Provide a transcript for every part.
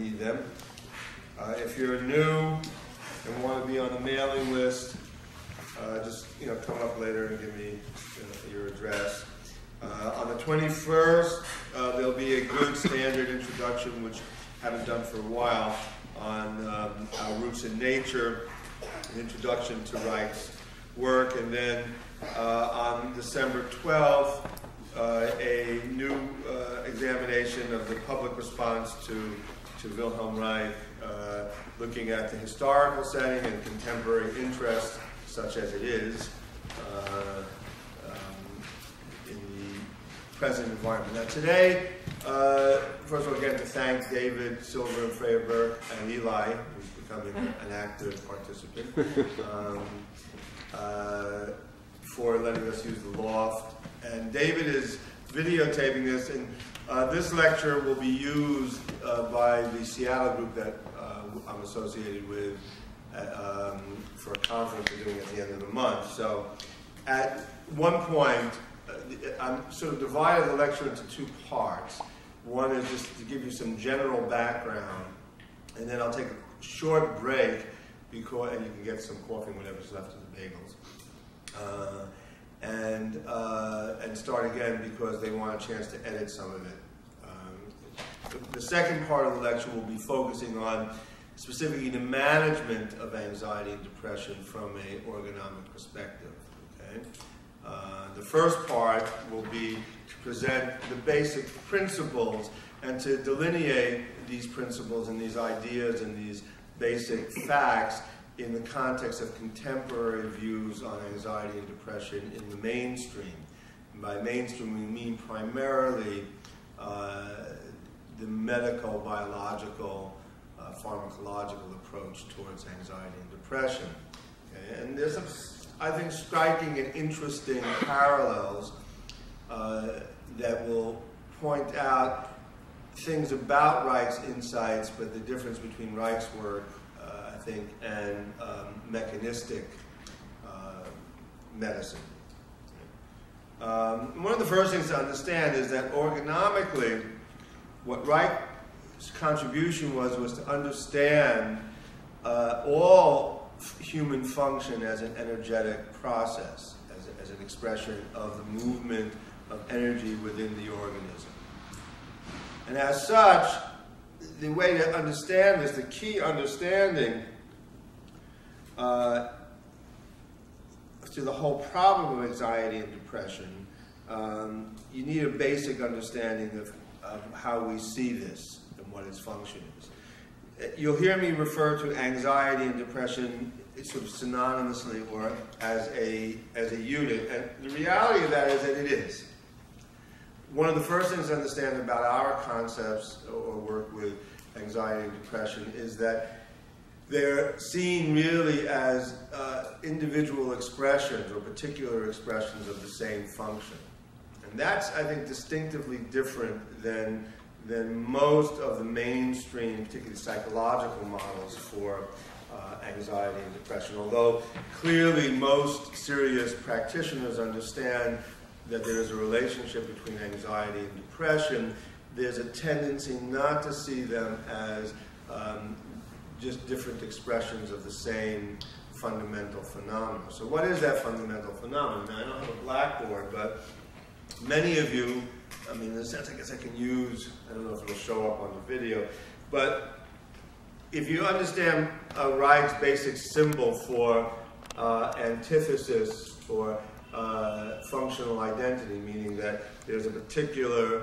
need them. If you're new and want to be on the mailing list, just come up later and give me your address. On the 21st, there'll be a good standard introduction, which I haven't done for a while, on our roots in nature, an introduction to Reich's work, and then on December 12th, a new examination of the public response to Wilhelm Reich, looking at the historical setting and contemporary interest, such as it is, in the present environment. Now today, first of all, again, to thank David, Silver, and Freya Burke, and Eli, who's becoming an active participant, for letting us use the loft. And David is videotaping this, and this lecture will be used by the Seattle group that I'm associated with for a conference we're doing at the end of the month. So at one point, I'm sort of divided the lecture into two parts. One is just to give you some general background, and then I'll take a short break, and you can get some coffee and whatever's left of the bagels. And start again because they want a chance to edit some of it. The second part of the lecture will be focusing on specifically the management of anxiety and depression from an orgonomic perspective. Okay? The first part will be to present the basic principles and to delineate these principles and these ideas and these basic facts in the context of contemporary views on anxiety and depression in the mainstream. And by mainstream, we mean primarily the medical, biological, pharmacological approach towards anxiety and depression. Okay? And there's some, I think, striking and interesting parallels that will point out things about Reich's insights, but the difference between Reich's work, I think, and mechanistic medicine. One of the first things to understand is that orgonomically, what Reich's contribution was to understand all human function as an energetic process, as an expression of the movement of energy within the organism. And as such, the way to understand this, the key understanding to the whole problem of anxiety and depression, you need a basic understanding of how we see this and what its function is. You'll hear me refer to anxiety and depression sort of synonymously or as a unit, and the reality of that is that it is. One of the first things to understand about our concepts or work with anxiety and depression is that they're seen really as individual expressions or particular expressions of the same function. And that's, I think, distinctively different than most of the mainstream, particularly psychological models for anxiety and depression. Although clearly most serious practitioners understand that there is a relationship between anxiety and depression, there's a tendency not to see them as just different expressions of the same fundamental phenomenon. So what is that fundamental phenomenon? Now, I don't have a blackboard, but many of you, I mean, in a sense, I guess I can use, I don't know if it'll show up on the video, but if you understand Reich's basic symbol for antithesis, for functional identity, meaning that there's a particular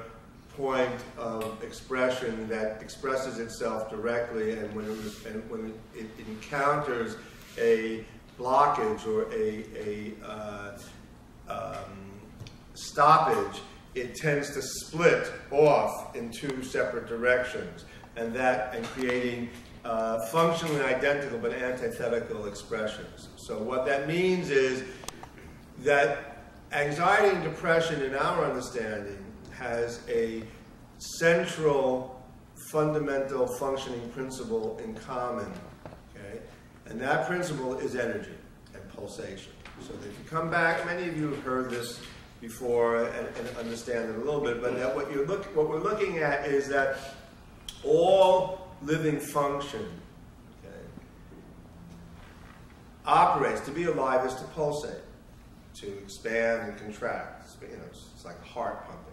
point of expression that expresses itself directly, and when it encounters a blockage or a stoppage, it tends to split off in two separate directions, and creating functionally identical but antithetical expressions. So what that means is that anxiety and depression, in our understanding, has a central, fundamental functioning principle in common, okay? And that principle is energy and pulsation. So if you come back, many of you have heard this before and understand it a little bit, but that what we're looking at is that all living function, okay, operates. To be alive is to pulsate, to expand and contract. It's like heart pumping.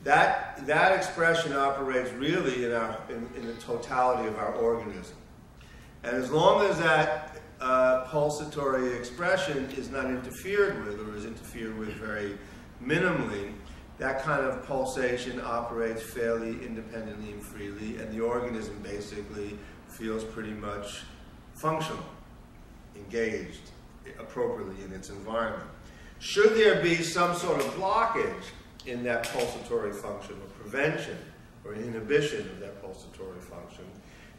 That expression operates really in the totality of our organism. And as long as that pulsatory expression is not interfered with, or is interfered with very minimally, that kind of pulsation operates fairly independently and freely, and the organism basically feels pretty much functional, engaged appropriately in its environment. Should there be some sort of blockage in that pulsatory function, or prevention or inhibition of that pulsatory function,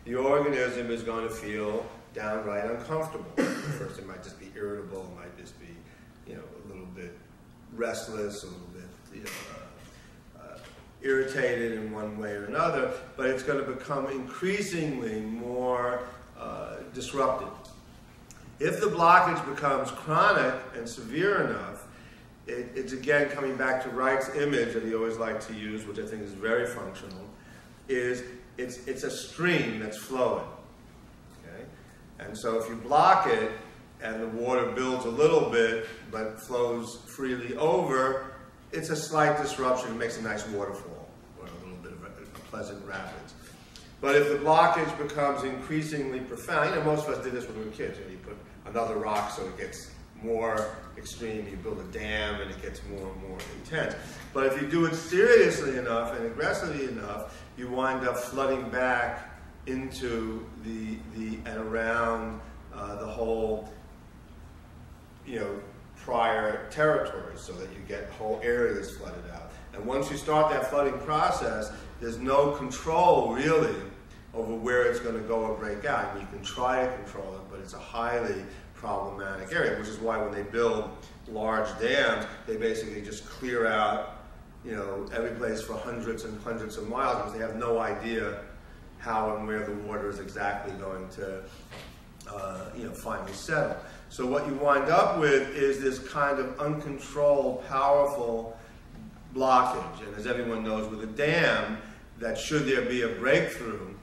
the organism is going to feel downright uncomfortable. First, it might just be irritable, it might just be, a little bit restless, a little bit, irritated in one way or another, but it's going to become increasingly more disruptive. If the blockage becomes chronic and severe enough, it's again coming back to Reich's image that he always liked to use, which I think is very functional, is it's a stream that's flowing. Okay? And so if you block it and the water builds a little bit but flows freely over, it's a slight disruption. It makes a nice waterfall or a little bit of a pleasant rapids. But if the blockage becomes increasingly profound, most of us did this when we were kids. You put another rock so it gets more extreme. You build a dam and it gets more and more intense. But if you do it seriously enough and aggressively enough, you wind up flooding back into and around the whole, prior territory, so that you get whole areas flooded out. And once you start that flooding process, there's no control really over where it's going to go or break out. I mean, you can try to control it, but it's a highly problematic area, which is why when they build large dams, they basically just clear out, every place for hundreds and hundreds of miles, because they have no idea how and where the water is exactly going to, finally settle. So what you wind up with is this kind of uncontrolled, powerful blockage. And as everyone knows, with a dam, that should there be a breakthrough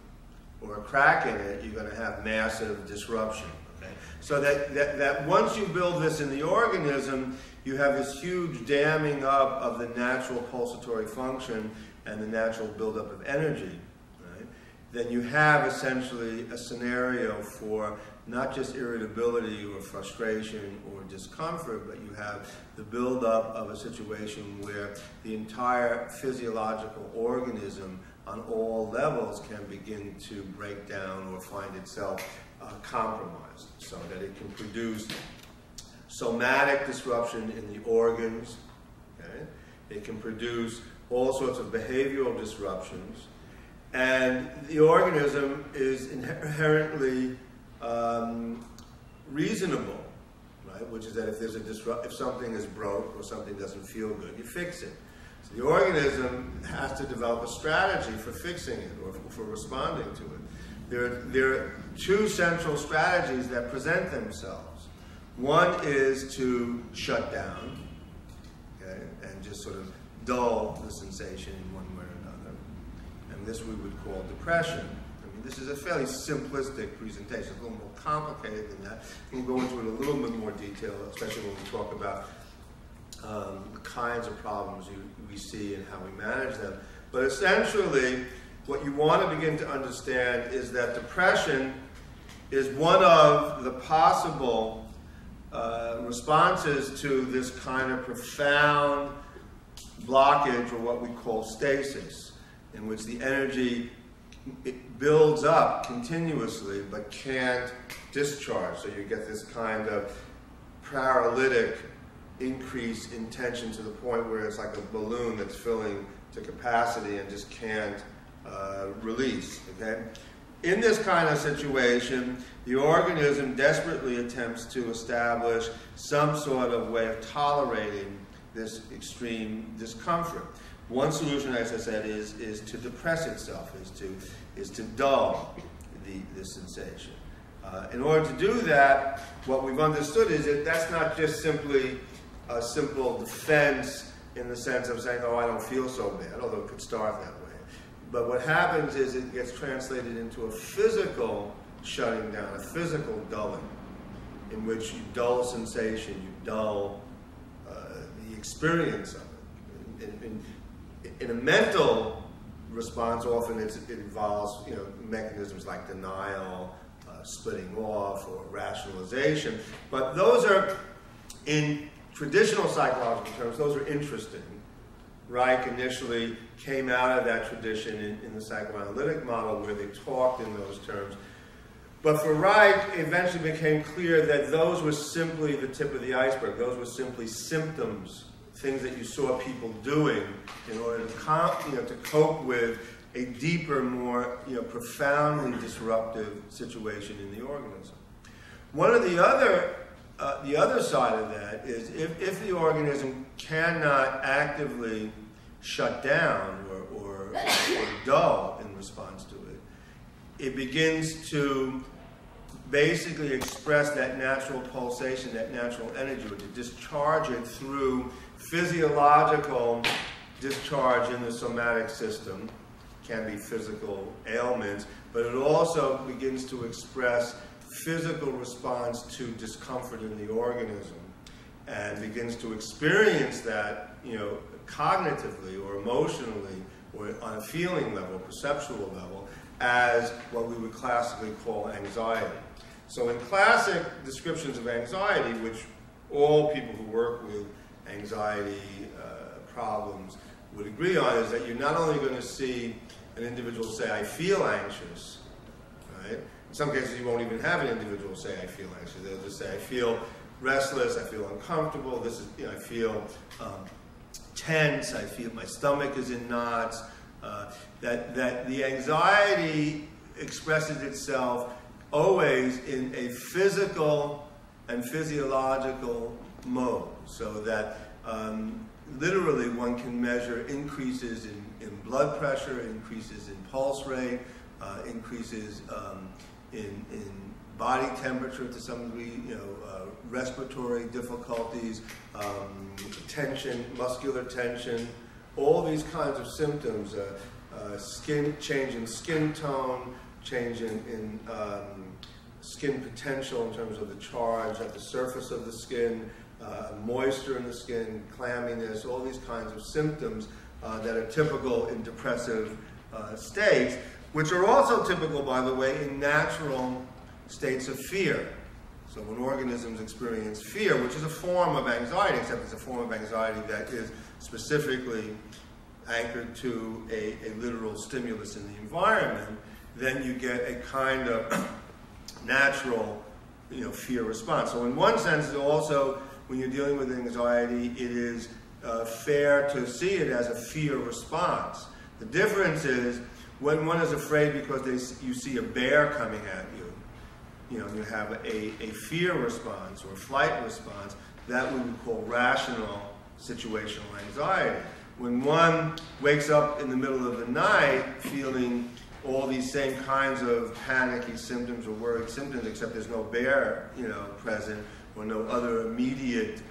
or a crack in it, you're going to have massive disruption. Okay? So that once you build this in the organism, you have this huge damming up of the natural pulsatory function and the natural buildup of energy. Right? Then you have essentially a scenario for not just irritability or frustration or discomfort, but you have the buildup of a situation where the entire physiological organism on all levels can begin to break down or find itself compromised, so that it can produce somatic disruption in the organs. Okay? It can produce all sorts of behavioral disruptions, and the organism is inherently reasonable, right? Which is that if there's if something is broke or something doesn't feel good, you fix it. So the organism has to develop a strategy for fixing it or for responding to it. There are two central strategies that present themselves. One is to shut down, okay, and just sort of dull the sensation in one way or another. And this we would call depression. This is a fairly simplistic presentation. It's a little more complicated than that. We'll go into it a little bit more detail, especially when we talk about the kinds of problems we see and how we manage them. But essentially, what you want to begin to understand is that depression is one of the possible responses to this kind of profound blockage, or what we call stasis, in which the energy builds up continuously but can't discharge. So you get this kind of paralytic increase in tension to the point where it's like a balloon that's filling to capacity and just can't release. Okay? In this kind of situation, the organism desperately attempts to establish some sort of way of tolerating this extreme discomfort. One solution, as I said, is to depress itself, is to dull the sensation. In order to do that, what we've understood is that that's not just simply a simple defense in the sense of saying, oh, I don't feel so bad, although it could start that way. But what happens is it gets translated into a physical shutting down, a physical dulling, in which you dull sensation, you dull the experience of it. In a mental response, often it involves mechanisms like denial, splitting off, or rationalization. But those are, in traditional psychological terms, those are interesting. Reich initially came out of that tradition in the psychoanalytic model where they talked in those terms. But for Reich, it eventually became clear that those were simply the tip of the iceberg. Those were simply symptoms, things that you saw people doing in order to cope with a deeper, more profoundly disruptive situation in the organism. One of the other side of that is if the organism cannot actively shut down or dull in response to it, it begins to basically express that natural pulsation, that natural energy, or to discharge it through physiological discharge in the somatic system. Can be physical ailments, but it also begins to express physical response to discomfort in the organism, and begins to experience that, cognitively or emotionally or on a feeling level, perceptual level, as what we would classically call anxiety. So in classic descriptions of anxiety, which all people who work with anxiety problems would agree on, is that you're not only going to see an individual say, I feel anxious, right? In some cases, you won't even have an individual say, I feel anxious. They'll just say, I feel restless, I feel uncomfortable, I feel tense, I feel my stomach is in knots. That the anxiety expresses itself always in a physical and physiological mode, so that literally one can measure increases in blood pressure, increases in pulse rate, increases in body temperature to some degree, respiratory difficulties, tension, muscular tension, all these kinds of symptoms, change in skin tone, change in skin potential in terms of the charge at the surface of the skin, moisture in the skin, clamminess, all these kinds of symptoms that are typical in depressive states, which are also typical, by the way, in natural states of fear. So when organisms experience fear, which is a form of anxiety, except it's a form of anxiety that is specifically anchored to a literal stimulus in the environment, then you get a kind of natural, fear response. So in one sense, also, when you're dealing with anxiety, it is fair to see it as a fear response. The difference is when one is afraid because you see a bear coming at you, you have a fear response or flight response, that we would call rational situational anxiety. When one wakes up in the middle of the night feeling all these same kinds of panicky symptoms or worried symptoms, except there's no bear, present, or no other immediate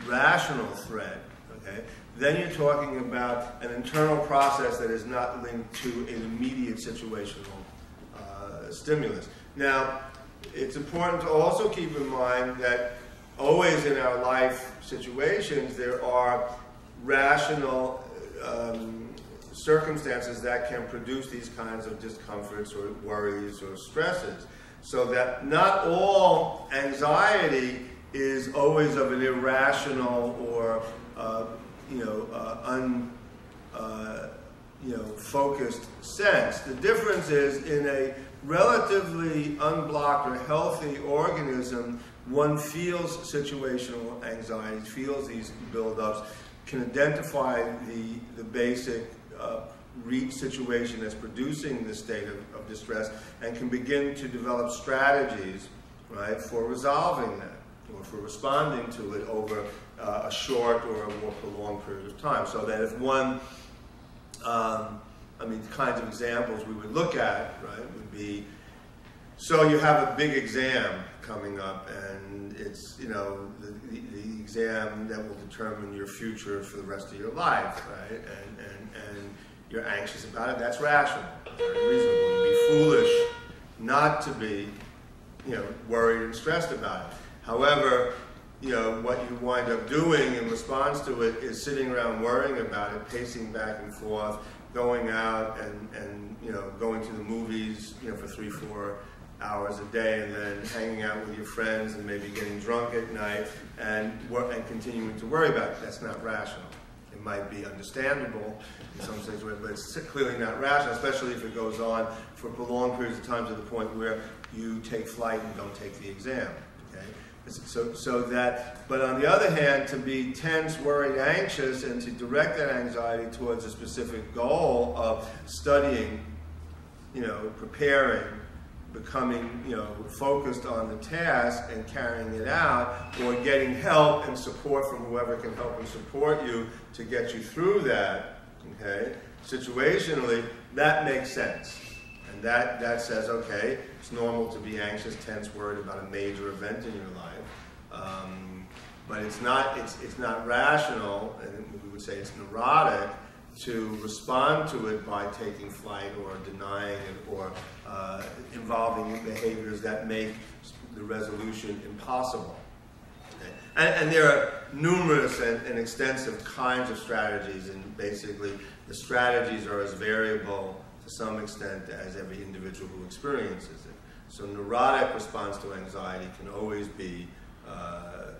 rational threat, okay? Then you're talking about an internal process that is not linked to an immediate situational stimulus. Now, it's important to also keep in mind that always in our life situations there are rational circumstances that can produce these kinds of discomforts or worries or stresses. So that not all anxiety is always of an irrational or focused sense. The difference is in a relatively unblocked or healthy organism, one feels situational anxiety, feels these buildups, can identify the basic situation that's producing the state of distress, and can begin to develop strategies, right, for resolving that or for responding to it over a short or a more prolonged period of time. So that if one, the kinds of examples we would look at, right, would be So you have a big exam coming up, and it's, you know, the exam that will determine your future for the rest of your life, right? And you're anxious about it. That's rational, very reasonable. You'd be foolish not to be, you know, worried and stressed about it. However, you know, what you wind up doing in response to it is sitting around worrying about it, pacing back and forth, going out and you know, going to the movies, you know, for 3-4 hours a day, and then hanging out with your friends and maybe getting drunk at night and continuing to worry about it. That's not rational. It might be understandable in some sense, but it's clearly not rational, especially if it goes on for prolonged periods of time to the point where you take flight and don't take the exam. Okay? So that, but on the other hand, to be tense, worried, anxious, and to direct that anxiety towards a specific goal of studying, you know, preparing, becoming, you know, focused on the task and carrying it out, or getting help and support from whoever can help and support you to get you through that, okay, situationally, that makes sense. And that says, okay, it's normal to be anxious, tense, worried about a major event in your life. But it's not rational, and we would say it's neurotic, to respond to it by taking flight or denying it or involving in behaviors that make the resolution impossible. Okay? And there are numerous and extensive kinds of strategies, and basically the strategies are as variable to some extent as every individual who experiences it. So neurotic response to anxiety can always be,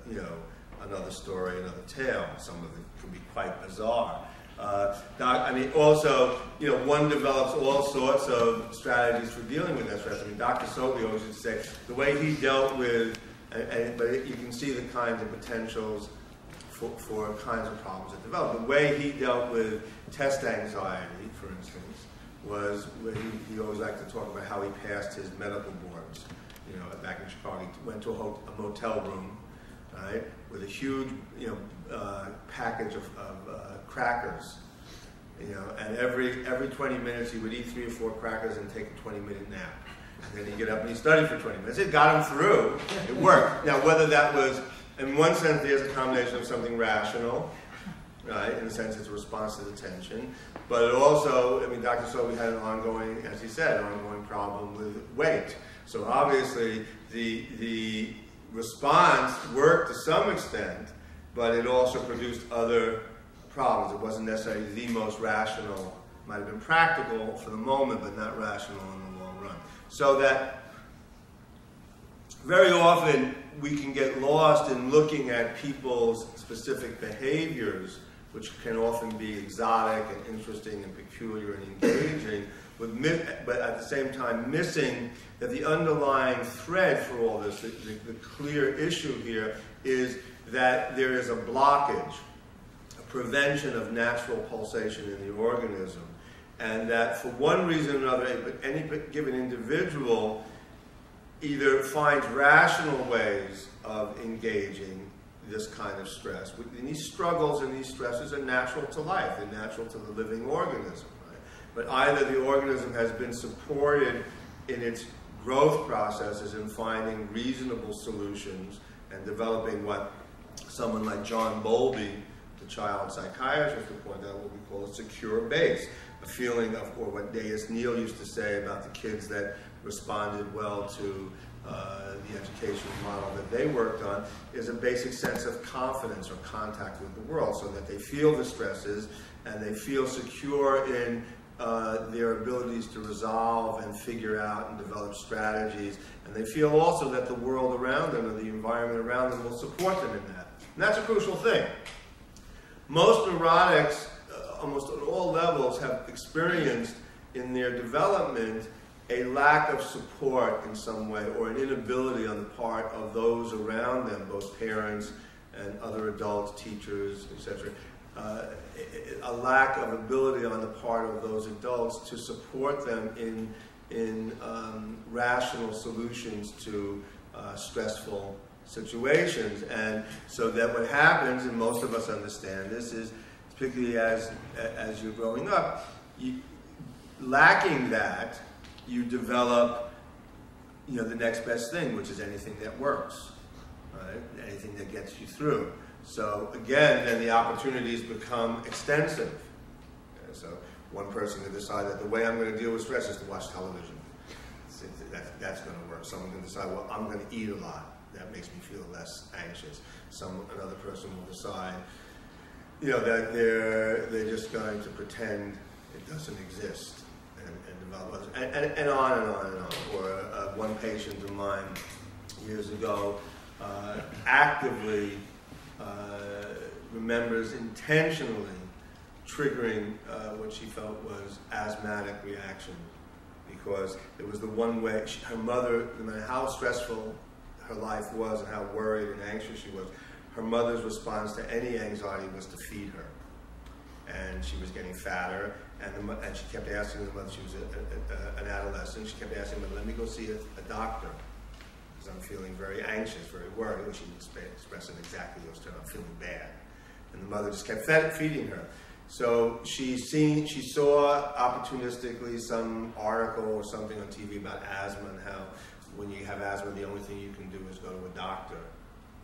you know, another story, another tale. Some of it can be quite bizarre. I mean, also, you know, one develops all sorts of strategies for dealing with that stress. I mean, Dr. Sobey always used to say the way he dealt with, but you can see the kinds of potentials for kinds of problems that develop. The way he dealt with test anxiety, for instance, was where he always liked to talk about how he passed his medical boards. You know, back in Chicago, he went to a motel room, right, with a huge, you know, package of crackers, you know, and every 20 minutes he would eat 3 or 4 crackers and take a 20-minute nap. And then he'd get up and he'd study for 20 minutes. It got him through. It worked. Now, whether that was, in one sense, there's a combination of something rational, right, in the sense it's a response to the tension, but it also, I mean, Dr. Sobey had an ongoing, as he said, an ongoing problem with weight. So obviously, the response worked to some extent, but it also produced other problems. It wasn't necessarily the most rational. It might have been practical for the moment, but not rational in the long run. So that very often we can get lost in looking at people's specific behaviors, which can often be exotic and interesting and peculiar and engaging, but at the same time missing that the underlying thread for all this, the clear issue here, is that there is a blockage, a prevention of natural pulsation in the organism, and that for one reason or another, any given individual either finds rational ways of engaging this kind of stress. And these struggles and these stresses are natural to life, they're natural to the living organism. Right? But either the organism has been supported in its growth processes in finding reasonable solutions and developing what someone like John Bowlby, the child psychiatrist, would point out what we call a secure base, a feeling of, or what Deus Neal used to say about the kids that responded well to the educational model that they worked on, is a basic sense of confidence or contact with the world, so that they feel the stresses and they feel secure in their abilities to resolve and figure out and develop strategies, and they feel also that the world around them or the environment around them will support them in that. And that's a crucial thing. Most neurotics, almost at all levels, have experienced in their development a lack of support in some way, or an inability on the part of those around them, both parents and other adults, teachers, etc., a lack of ability on the part of those adults to support them in rational solutions to stressful situations. And so that what happens, and most of us understand this, is particularly as you're growing up, lacking that, you develop the next best thing, which is anything that works, right? Anything that gets you through. So again, then the opportunities become extensive. Okay, so one person can decide that the way I'm going to deal with stress is to watch television. That's going to work. Someone can decide, well, I'm going to eat a lot. That makes me feel less anxious. Another person will decide, that they're just going to pretend it doesn't exist and develop others, and on and on and on. Or one patient of mine years ago actively remembers intentionally triggering what she felt was asthmatic reaction, because it was the one way her mother, no matter how stressful her life was and how worried and anxious she was, her mother's response to any anxiety was to feed her. And she was getting fatter, and she kept asking the mother, she was an adolescent, she kept asking her, let me go see a doctor, because I'm feeling very anxious, very worried. And she expressed in exactly those terms, I'm feeling bad. And the mother just kept feeding her. So she saw opportunistically some article or something on TV about asthma, and how when you have asthma, the only thing you can do is go to a doctor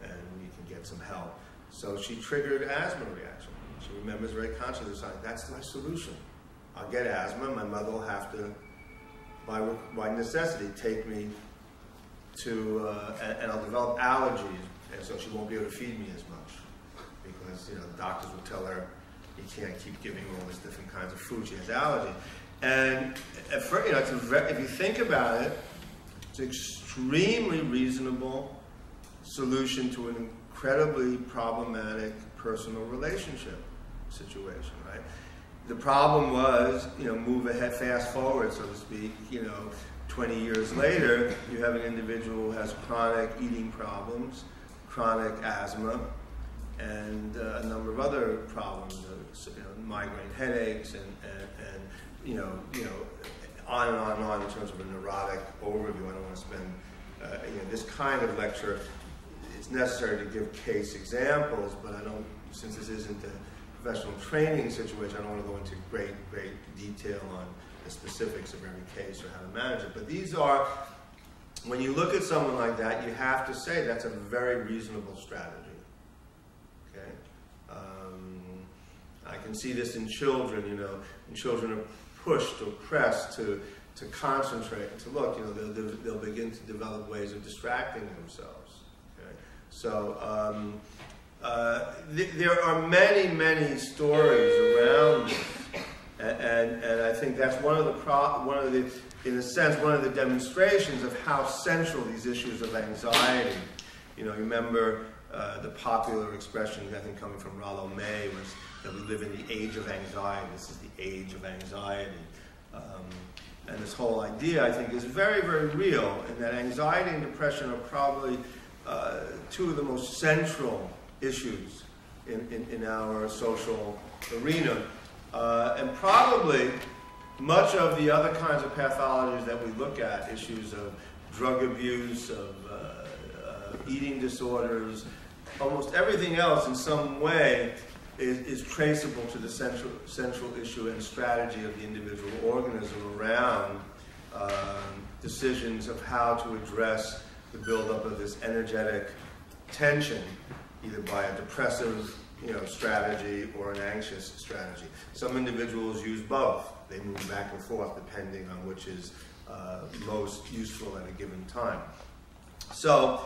and you can get some help. So she triggered asthma reaction. She remembers very consciously saying, that's my solution. I'll get asthma, my mother will have to, by necessity, take me to, and I'll develop allergies, and so she won't be able to feed me as much. Because, the doctors will tell her, you can't keep giving her all these different kinds of food, she has allergy. And, if you think about it, it's an extremely reasonable solution to an incredibly problematic personal relationship situation, right? The problem was, move ahead, fast forward, so to speak, 20 years later, you have an individual who has chronic eating problems, chronic asthma, and a number of other problems, migraine headaches, and on and on and on in terms of a neurotic overview. I don't want to spend, this kind of lecture, it's necessary to give case examples, but I don't, since this isn't a professional training situation, I don't want to go into great detail on the specifics of every case or how to manage it. But these are, when you look at someone like that, you have to say that's a very reasonable strategy. Okay? I can see this in children, when children are pushed or pressed to concentrate and to look, they'll begin to develop ways of distracting themselves. Okay? So there are many stories around this, and I think that's one of the in a sense, one of the demonstrations of how central these issues of anxiety. You remember the popular expression, I think coming from Rollo May, was that we live in the age of anxiety. This is the age of anxiety. And this whole idea, I think, is very, very real, and that anxiety and depression are probably two of the most central issues in our social arena. And probably much of the other kinds of pathologies that we look at, issues of drug abuse, of eating disorders, almost everything else in some way is traceable to the central issue and strategy of the individual organism around decisions of how to address the buildup of this energetic tension, either by a depressive strategy or an anxious strategy. Some individuals use both. They move back and forth depending on which is most useful at a given time. So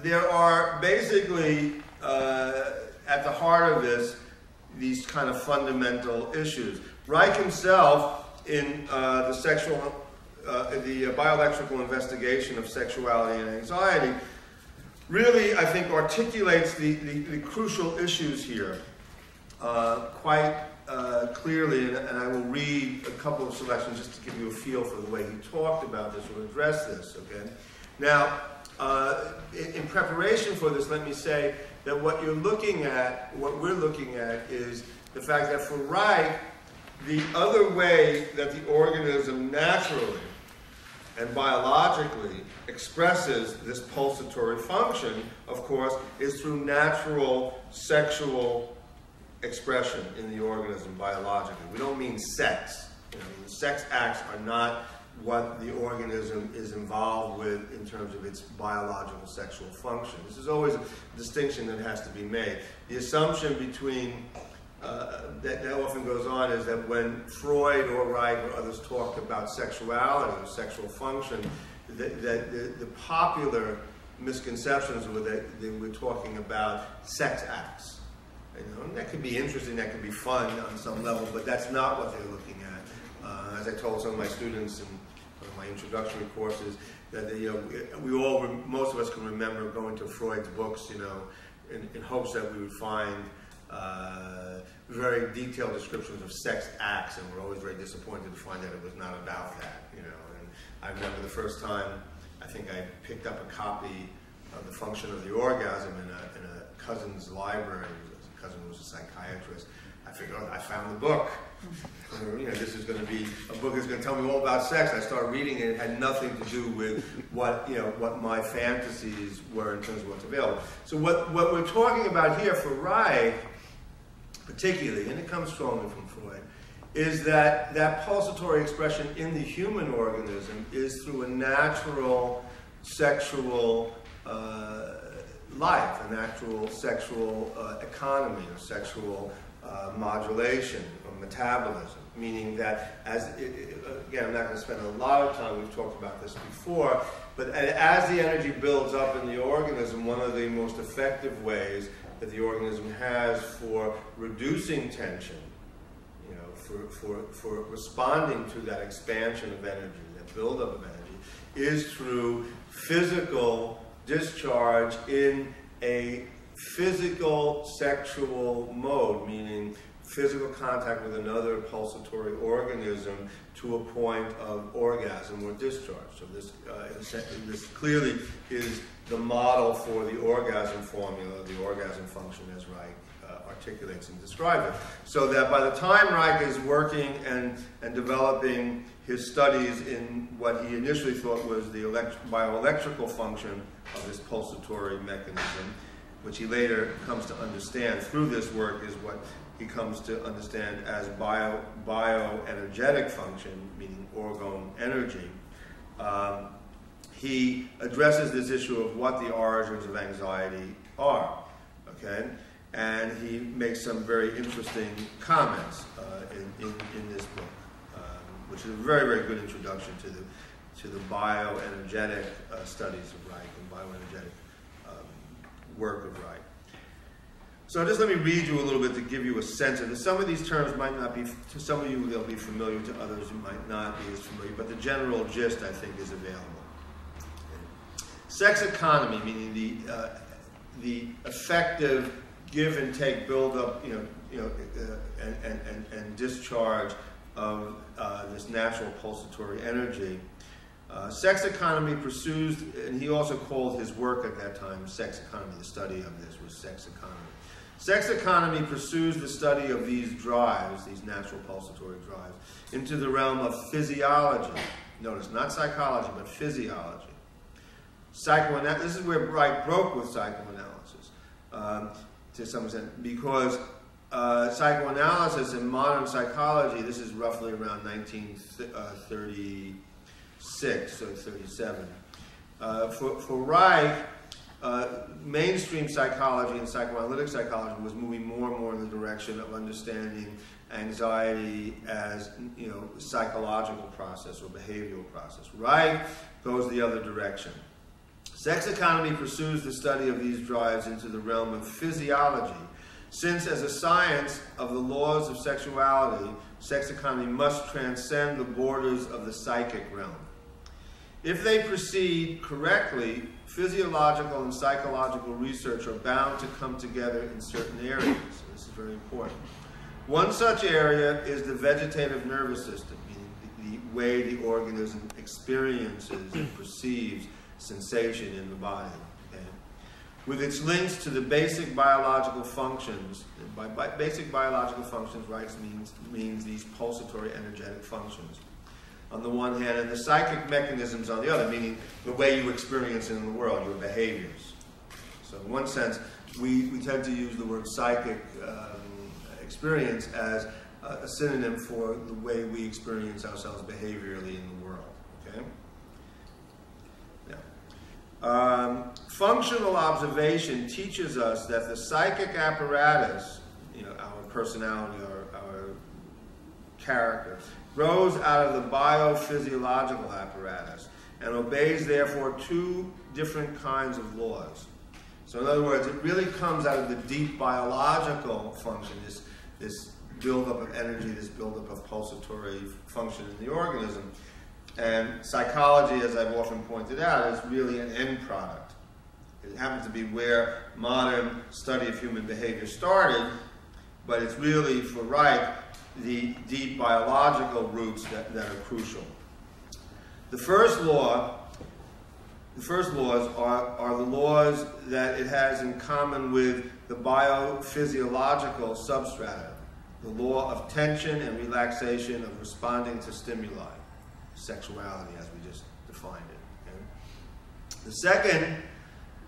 there are basically, at the heart of this, these kind of fundamental issues. Reich himself, in the bioelectrical investigation of sexuality and anxiety, really, I think, articulates the crucial issues here quite clearly, and I will read a couple of selections just to give you a feel for the way he talked about this or addressed this, okay? Now, in preparation for this, let me say that what we're looking at is the fact that for Reich, the other way that the organism naturally and biologically expresses this pulsatory function, of course, is through natural sexual expression in the organism biologically. We don't mean sex. The sex acts are not what the organism is involved with in terms of its biological sexual function. This is always a distinction that has to be made. The assumption between that often goes on is that when Freud or Reich or others talked about sexuality or sexual function, the popular misconceptions were that they were talking about sex acts. You know, and that could be interesting, that could be fun on some level, but that's not what they're looking at. As I told some of my students in one of my introductory courses, that most of us can remember going to Freud's books, in hopes that we would find very detailed descriptions of sex acts, and we're always very disappointed to find that it was not about that. And I remember the first time I think I picked up a copy of The Function of the Orgasm in a cousin's library. His cousin was a psychiatrist. I figured, I found the book. This is going to be a book that's going to tell me all about sex. I started reading it. It had nothing to do with what my fantasies were in terms of what's available. So what we're talking about here for Reich, particularly, and it comes strongly from Freud, is that pulsatory expression in the human organism is through a natural sexual life, a natural sexual economy, or sexual modulation or metabolism, meaning that again, I'm not going to spend a lot of time, we've talked about this before, but as the energy builds up in the organism, one of the most effective ways that the organism has for reducing tension, for responding to that expansion of energy, that buildup of energy, is through physical discharge in a physical sexual mode, meaning physical contact with another pulsatory organism to a point of orgasm or discharge. So this clearly is the model for the orgasm formula, the orgasm function, as Reich articulates and describes it. So that by the time Reich is working and developing his studies in what he initially thought was the bioelectrical function of this pulsatory mechanism, which he later comes to understand through this work is what he comes to understand as bioenergetic function, meaning orgone energy. He addresses this issue of what the origins of anxiety are, okay? And he makes some very interesting comments in this book, which is a very, very good introduction to the bioenergetic studies of Reich and bioenergetic work of Reich. So just let me read you a little bit to give you a sense of this. Some of these terms might not be, to some of you they'll be familiar, to others who might not be as familiar, but the general gist, I think, is available. Okay. Sex economy, meaning the effective give and take, build up, and discharge of this natural pulsatory energy. Sex economy pursues, and he also called his work at that time sex economy. The study of this was sex economy. Sex economy pursues the study of these drives, these natural pulsatory drives, into the realm of physiology. Notice, not psychology, but physiology. This is where Reich broke with psychoanalysis to some extent, because psychoanalysis and modern psychology, this is roughly around 1936 or 37. For Reich, mainstream psychology and psychoanalytic psychology was moving more and more in the direction of understanding anxiety as psychological process or behavioral process. Reich goes the other direction. Sex economy pursues the study of these drives into the realm of physiology, since as a science of the laws of sexuality, sex economy must transcend the borders of the psychic realm. If they proceed correctly, physiological and psychological research are bound to come together in certain areas. This is very important. One such area is the vegetative nervous system, meaning the way the organism experiences and perceives sensation in the body. Okay? With its links to the basic biological functions, by basic biological functions, Reich means these pulsatory energetic functions on the one hand, and the psychic mechanisms on the other, meaning the way you experience it in the world, your behaviors. So in one sense, we tend to use the word psychic experience as a synonym for the way we experience ourselves behaviorally in the world. Okay? Functional observation teaches us that the psychic apparatus, our personality, our character, grows out of the biophysiological apparatus and obeys, therefore, two different kinds of laws. So in other words, it really comes out of the deep biological function, this buildup of energy, this buildup of pulsatory function in the organism. And psychology, as I've often pointed out, is really an end product. It happens to be where modern study of human behavior started, but it's really, for Reich, the deep biological roots that are crucial. The first laws are the laws that it has in common with the biophysiological substrata, the law of tension and relaxation of responding to stimuli, sexuality as we just defined it. Okay? The second,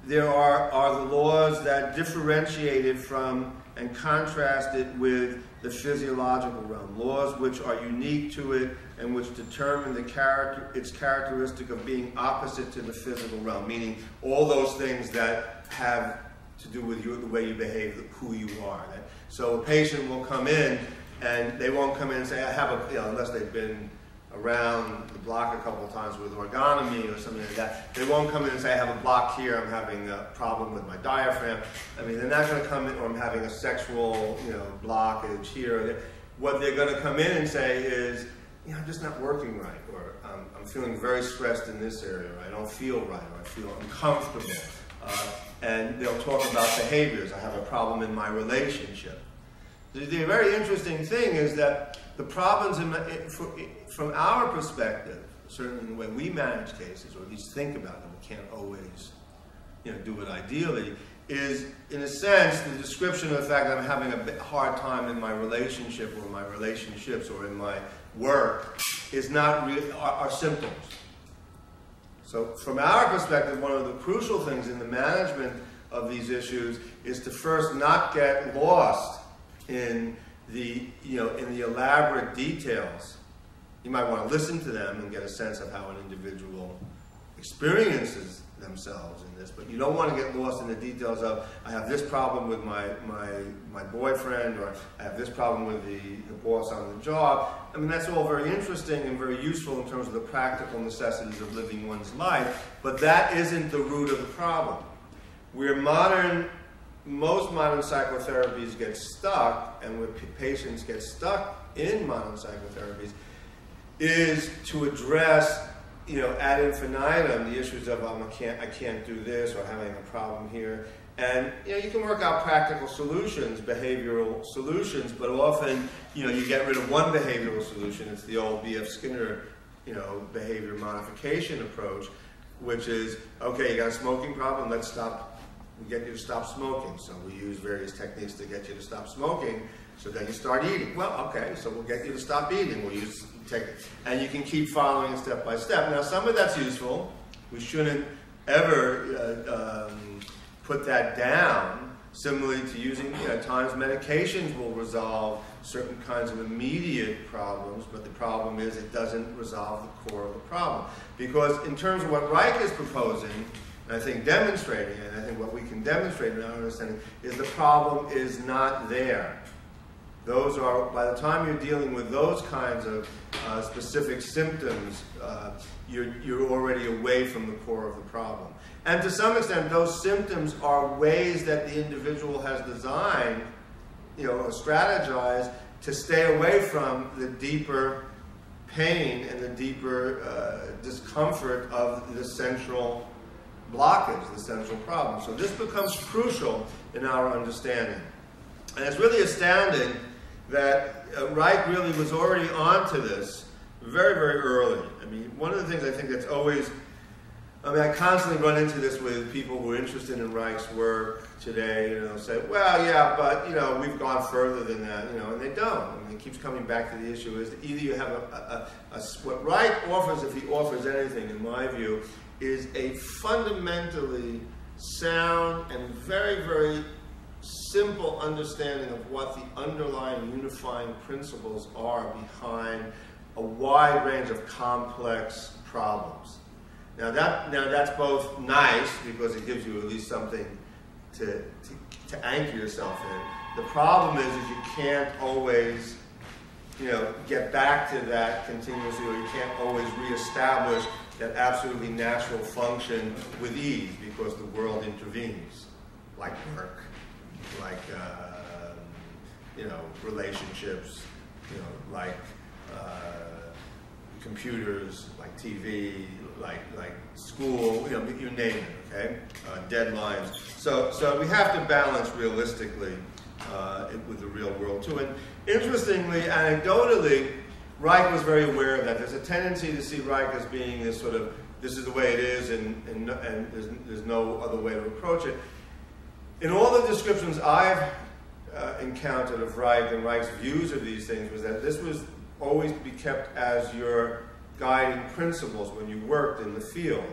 there are the laws that differentiate it from and contrast it with the physiological realm, laws which are unique to it and which determine its characteristic of being opposite to the physical realm, meaning all those things that have to do with the way you behave, who you are. So a patient will come in and they won't come in and say, I have a, unless they've been around the block a couple of times with orgonomy or something like that, they won't come in and say, I have a block here, I'm having a problem with my diaphragm. I mean, they're not going to come in, or I'm having a sexual, blockage here. What they're going to come in and say is, I'm just not working right, or I'm feeling very stressed in this area, or I don't feel right, or I feel uncomfortable. And they'll talk about behaviors. I have a problem in my relationship. The very interesting thing is that the problems from our perspective, certainly the way we manage cases, or at least think about them, we can't always do it ideally, is in a sense the description of the fact that I'm having a hard time in my relationship or my relationships or in my work is not really our symptoms. So from our perspective, one of the crucial things in the management of these issues is to first not get lost in the elaborate details. You might want to listen to them and get a sense of how an individual experiences themselves in this, but you don't want to get lost in the details of, I have this problem with my boyfriend, or I have this problem with the boss on the job. I mean, that's all very interesting and very useful in terms of the practical necessities of living one's life, but that isn't the root of the problem. Where most modern psychotherapies get stuck, and where patients get stuck in modern psychotherapies, is to address, ad infinitum, the issues of I can't do this, or having a problem here. And you can work out practical solutions, behavioral solutions, but often you get rid of one behavioral solution. It's the old B.F. Skinner behavior modification approach, which is, okay, you got a smoking problem, we get you to stop smoking. So we use various techniques to get you to stop smoking, so then you start eating. Well, okay, so we'll get you to stop eating. We'll use techniques. And you can keep following it step by step. Now, some of that's useful. We shouldn't ever put that down. Similarly to using, at times medications will resolve certain kinds of immediate problems, but the problem is it doesn't resolve the core of the problem. Because in terms of what Reich is proposing, and I think demonstrating, and I think what we can demonstrate in our understanding, is the problem is not there. Those are, by the time you're dealing with those kinds of specific symptoms, you're already away from the core of the problem. And to some extent, those symptoms are ways that the individual has designed, or strategized to stay away from the deeper pain and the deeper discomfort of the central blockage, the central problem. So this becomes crucial in our understanding. And it's really astounding that Reich really was already onto this very, very early. I mean, one of the things I think that's always, I constantly run into this with people who are interested in Reich's work today, say, well, yeah, but, we've gone further than that, and they don't. I mean, it keeps coming back to the issue is either you have what Reich offers, if he offers anything, in my view, is a fundamentally sound and very, very simple understanding of what the underlying unifying principles are behind a wide range of complex problems. Now that's both nice because it gives you at least something to anchor yourself in. The problem is you can't always, get back to that continuously, or you can't always reestablish that absolutely natural function with ease because the world intervenes, like work, like relationships, like computers, like TV, like school, you name it, okay? Deadlines. So we have to balance realistically with the real world too. And interestingly, anecdotally, Reich was very aware of that. There's a tendency to see Reich as being this sort of, this is the way it is, and there's no other way to approach it. In all the descriptions I've encountered of Reich and Reich's views of these things was that this was always be kept as your guiding principles when you worked in the field,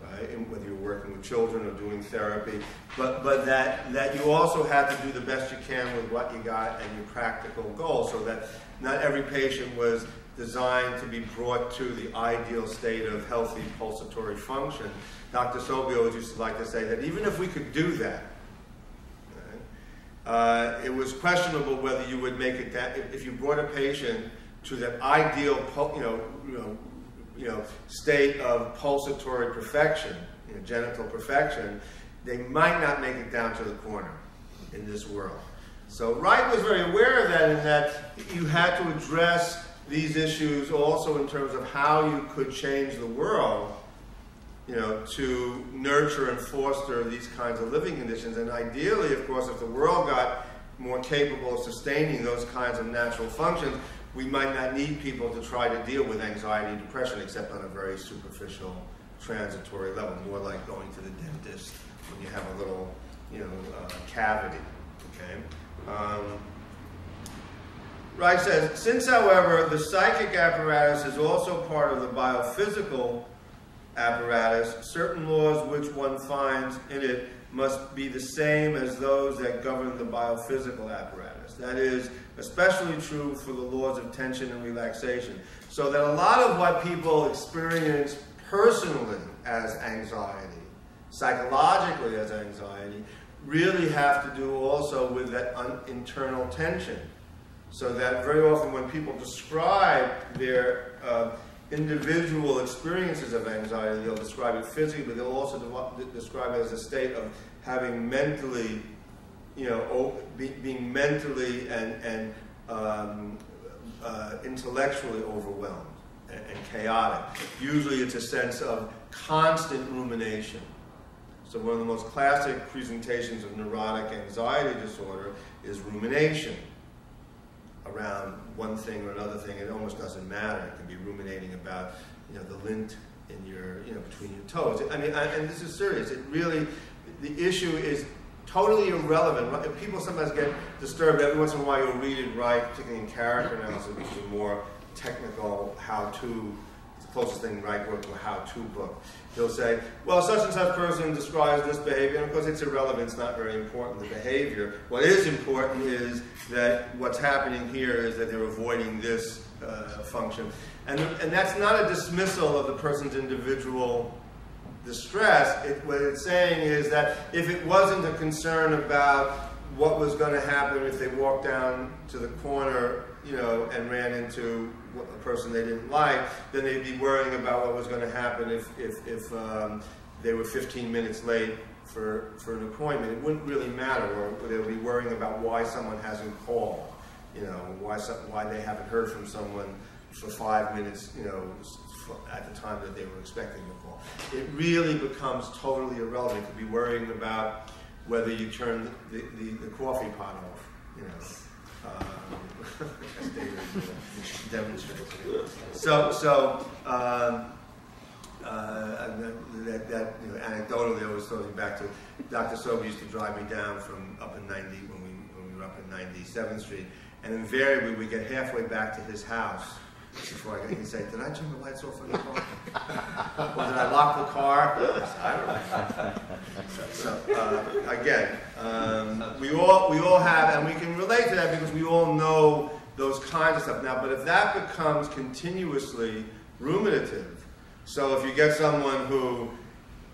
right? And whether you're working with children or doing therapy, but that you also had to do the best you can with what you got and your practical goals, so that not every patient was designed to be brought to the ideal state of healthy pulsatory function. Dr. Sobey always used to like to say that even if we could do that, it was questionable whether you would make it that if you brought a patient to that ideal, state of pulsatory perfection, genital perfection, they might not make it down to the corner in this world. So Reich was very aware of that, in that you had to address these issues also in terms of how you could change the world, to nurture and foster these kinds of living conditions. And ideally, of course, if the world got more capable of sustaining those kinds of natural functions, we might not need people to try to deal with anxiety and depression except on a very superficial, transitory level, more like going to the dentist when you have a little, cavity, okay? Reich says, since, however, the psychic apparatus is also part of the biophysical apparatus, certain laws which one finds in it must be the same as those that govern the biophysical apparatus. That is especially true for the laws of tension and relaxation. So that a lot of what people experience personally as anxiety, psychologically as anxiety, really have to do also with that internal tension. So that very often when people describe their individual experiences of anxiety, they'll describe it physically, but they'll also describe it as a state of having mentally, being mentally and intellectually overwhelmed and chaotic. Usually it's a sense of constant rumination. So one of the most classic presentations of neurotic anxiety disorder is rumination around one thing or another thing. It almost doesn't matter. It can be ruminating about, the lint in your, between your toes. I mean, and this is serious. It really, the issue is totally irrelevant. People sometimes get disturbed. Every once in a while you'll read it right, particularly in character analysis, which is a more technical how-to. It's the closest thing Reich wrote to a how-to book. He'll say, well, such and such person describes this behavior, and of course it's irrelevant, it's not very important, the behavior. What is important is that what's happening here is that they're avoiding this function. And that's not a dismissal of the person's individual distress. What it's saying is that if it wasn't a concern about what was going to happen if they walked down to the corner, and ran into a person they didn't like, then they'd be worrying about what was going to happen if they were 15 minutes late for an appointment. It wouldn't really matter, or they would be worrying about why someone hasn't called, why they haven't heard from someone for 5 minutes, at the time that they were expecting the call. It really becomes totally irrelevant. You could be worrying about whether you turn the coffee pot off, anecdotally, I was totally back to Dr. Sobey used to drive me down from up in 90 when we were up in 97th Street, and invariably we get halfway back to his house before I he'd say, "Did I turn the lights off on the car? Or did I lock the car?" I don't know. Again, we all have, and we can relate to that because we all know those kinds of stuff. Now, but if that becomes continuously ruminative, So if you get someone who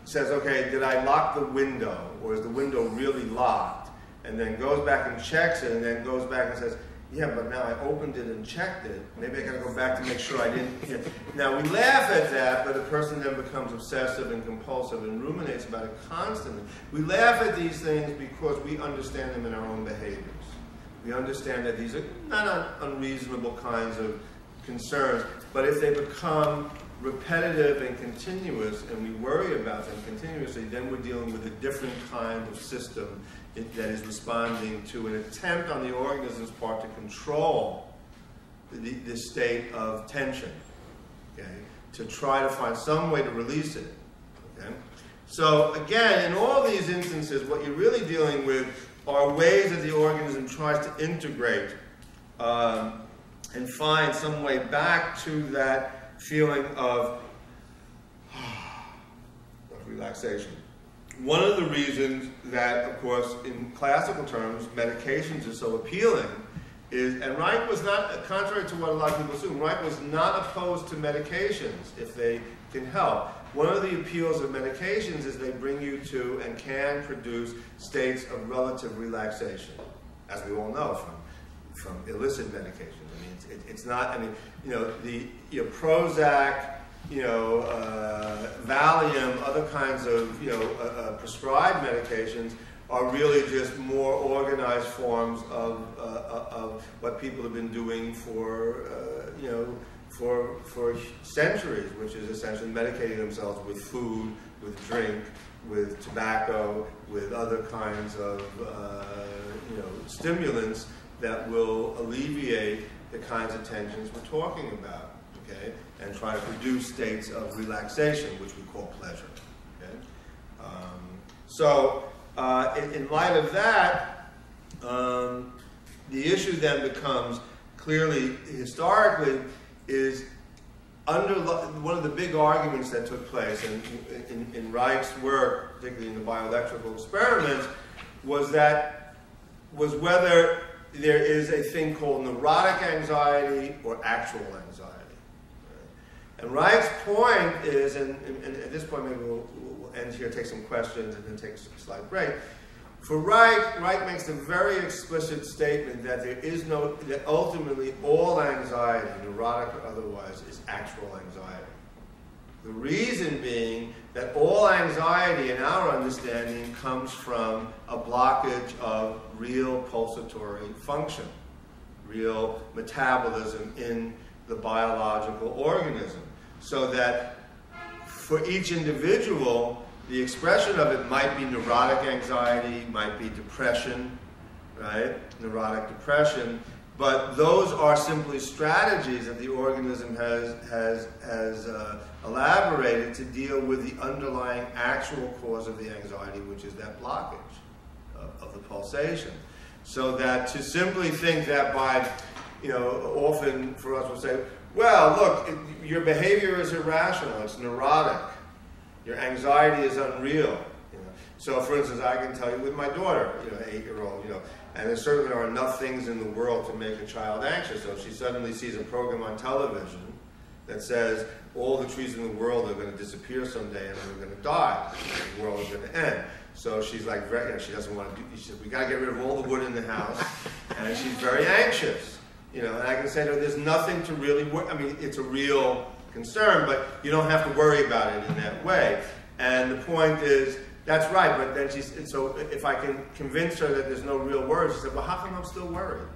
says, okay, did I lock the window, or is the window really locked, and then goes back and checks it, and then goes back and says, yeah, but now I opened it and checked it. Maybe I got to go back to make sure I didn't. Now we laugh at that, but the person then becomes obsessive and compulsive and ruminates about it constantly. We laugh at these things because we understand them in our own behaviors. We understand that these are not unreasonable kinds of concerns, but if they become repetitive and continuous, and we worry about them continuously, then we're dealing with a different kind of system that is responding to an attempt on the organism's part to control the state of tension, okay, to try to find some way to release it. Okay? So again, in all these instances, what you're really dealing with are ways that the organism tries to integrate and find some way back to that feeling of relaxation. One of the reasons that, of course, in classical terms, medications are so appealing is, and Reich was not, contrary to what a lot of people assume, Reich was not opposed to medications if they can help. One of the appeals of medications is they bring you to and can produce states of relative relaxation, as we all know from illicit medications. I mean, it's not, I mean, you know, Prozac, Valium, other kinds of, prescribed medications are really just more organized forms of what people have been doing for centuries, which is essentially medicating themselves with food, with drink, with tobacco, with other kinds of, stimulants that will alleviate the kinds of tensions we're talking about, okay? And try to produce states of relaxation, which we call pleasure. Okay? In light of that, the issue then becomes clearly, historically, is one of the big arguments that took place in Reich's work, particularly in the bioelectrical experiments, was whether there is a thing called neurotic anxiety or actual anxiety. And Reich's point is, and at this point maybe we'll end here, take some questions, and then take a slight break. For Reich makes a very explicit statement that that ultimately all anxiety, neurotic or otherwise, is actual anxiety. The reason being that all anxiety in our understanding comes from a blockage of real pulsatory function, real metabolism in the biological organism. So that for each individual, the expression of it might be neurotic anxiety, might be depression, right? Neurotic depression. But those are simply strategies that the organism has elaborated to deal with the underlying actual cause of the anxiety, which is that blockage of the pulsation. So that to simply think that by, often for us we'll say, well, look, your behavior is irrational, it's neurotic. Your anxiety is unreal. So, for instance, I can tell you with my daughter, 8-year-old, and there certainly are enough things in the world to make a child anxious. So if she suddenly sees a program on television that says all the trees in the world are going to disappear someday and we're going to die, and the world is going to end. So she's like, she doesn't want to do, she says, we got to get rid of all the wood in the house, and she's very anxious. And I can say to her, there's nothing to really worry. I mean, it's a real concern, but you don't have to worry about it in that way. And the point is, that's right, but then so if I can convince her that there's no real worry, she said, well, how come I'm still worried?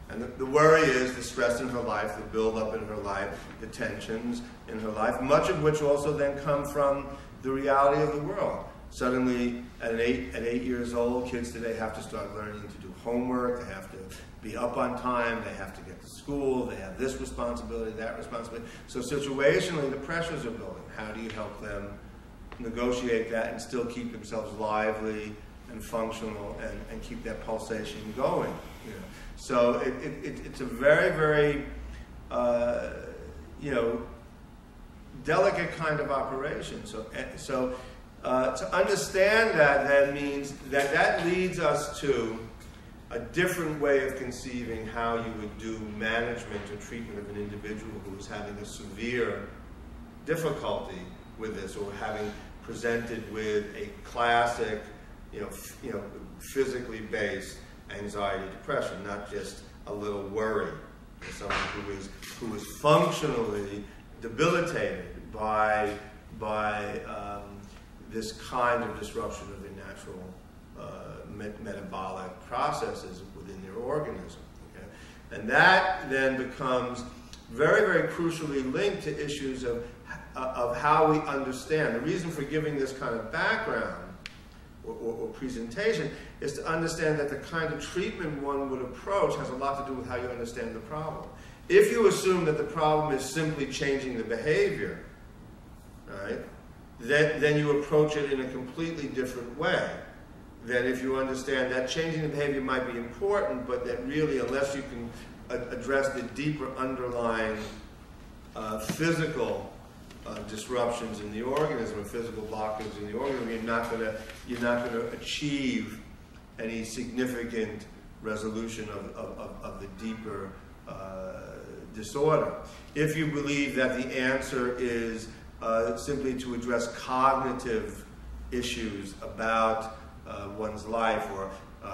And the worry is the stress in her life, the buildup in her life, the tensions in her life, much of which also then come from the reality of the world. Suddenly, at 8 years old, kids today have to start learning to do homework, they have to be up on time, they have to get to school, they have this responsibility, that responsibility. So situationally, the pressures are building. How do you help them negotiate that and still keep themselves lively and functional and keep that pulsation going? So it's a very, very, delicate kind of operation. So to understand that then means that leads us to a different way of conceiving how you would do management or treatment of an individual who is having a severe difficulty with this, or having presented with a classic, physically based anxiety depression, not just a little worry. Someone who is functionally debilitated by this kind of disruption of the natural metabolic processes within their organism. Okay? And that then becomes very, very crucially linked to issues of how we understand. The reason for giving this kind of background or presentation is to understand that the kind of treatment one would approach has a lot to do with how you understand the problem. If you assume that the problem is simply changing the behavior, right, then you approach it in a completely different way. That if you understand that changing the behavior might be important, but that really, unless you can address the deeper underlying physical disruptions in the organism, or physical blockages in the organism, you're not going to achieve any significant resolution of the deeper disorder. If you believe that the answer is simply to address cognitive issues about one's life, or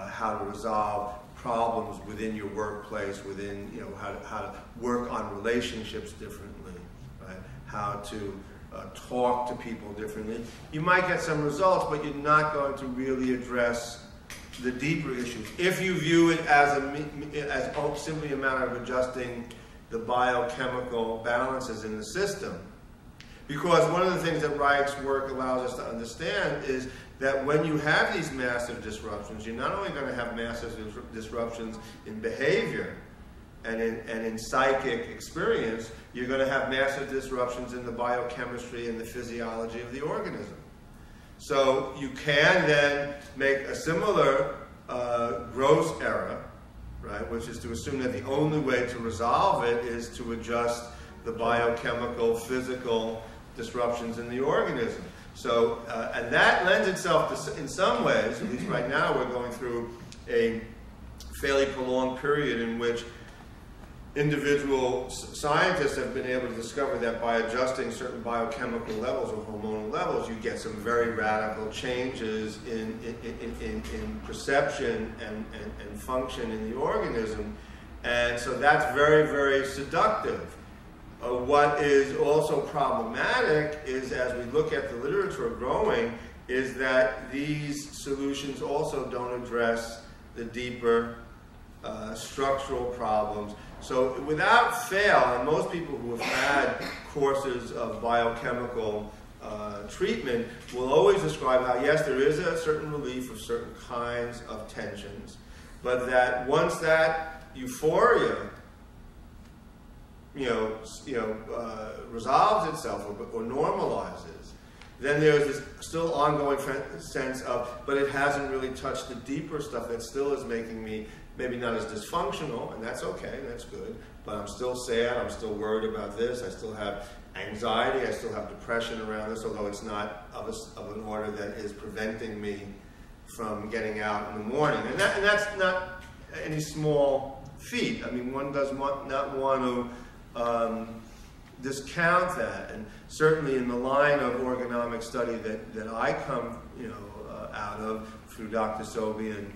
how to resolve problems within your workplace, within, how to work on relationships differently, right? How to talk to people differently. You might get some results, but you're not going to really address the deeper issues. If you view it as simply a matter of adjusting the biochemical balances in the system. Because one of the things that Reich's work allows us to understand is that when you have these massive disruptions, you're not only going to have massive disruptions in behavior and in psychic experience, you're going to have massive disruptions in the biochemistry and the physiology of the organism. So you can then make a similar gross error, right, which is to assume that the only way to resolve it is to adjust the biochemical, physical disruptions in the organism. So, and that lends itself to, in some ways, at least right now, we're going through a fairly prolonged period in which individual scientists have been able to discover that by adjusting certain biochemical levels or hormonal levels, you get some very radical changes in perception and function in the organism. And so that's very, very seductive. What is also problematic is, as we look at the literature growing, is that these solutions also don't address the deeper structural problems. So without fail, and most people who have had courses of biochemical treatment will always describe how, yes, there is a certain relief of certain kinds of tensions, but that once that euphoria resolves itself or normalizes, then there's this still ongoing sense of, but it hasn't really touched the deeper stuff that still is making me maybe not as dysfunctional, and that's okay, that's good, but I'm still sad, I'm still worried about this, I still have anxiety, I still have depression around this, although it's not of an order that is preventing me from getting out in the morning. And that's not any small feat. I mean, one does not want to discount that, and certainly in the line of orgonomic study that I come out of through Dr. Sobey, and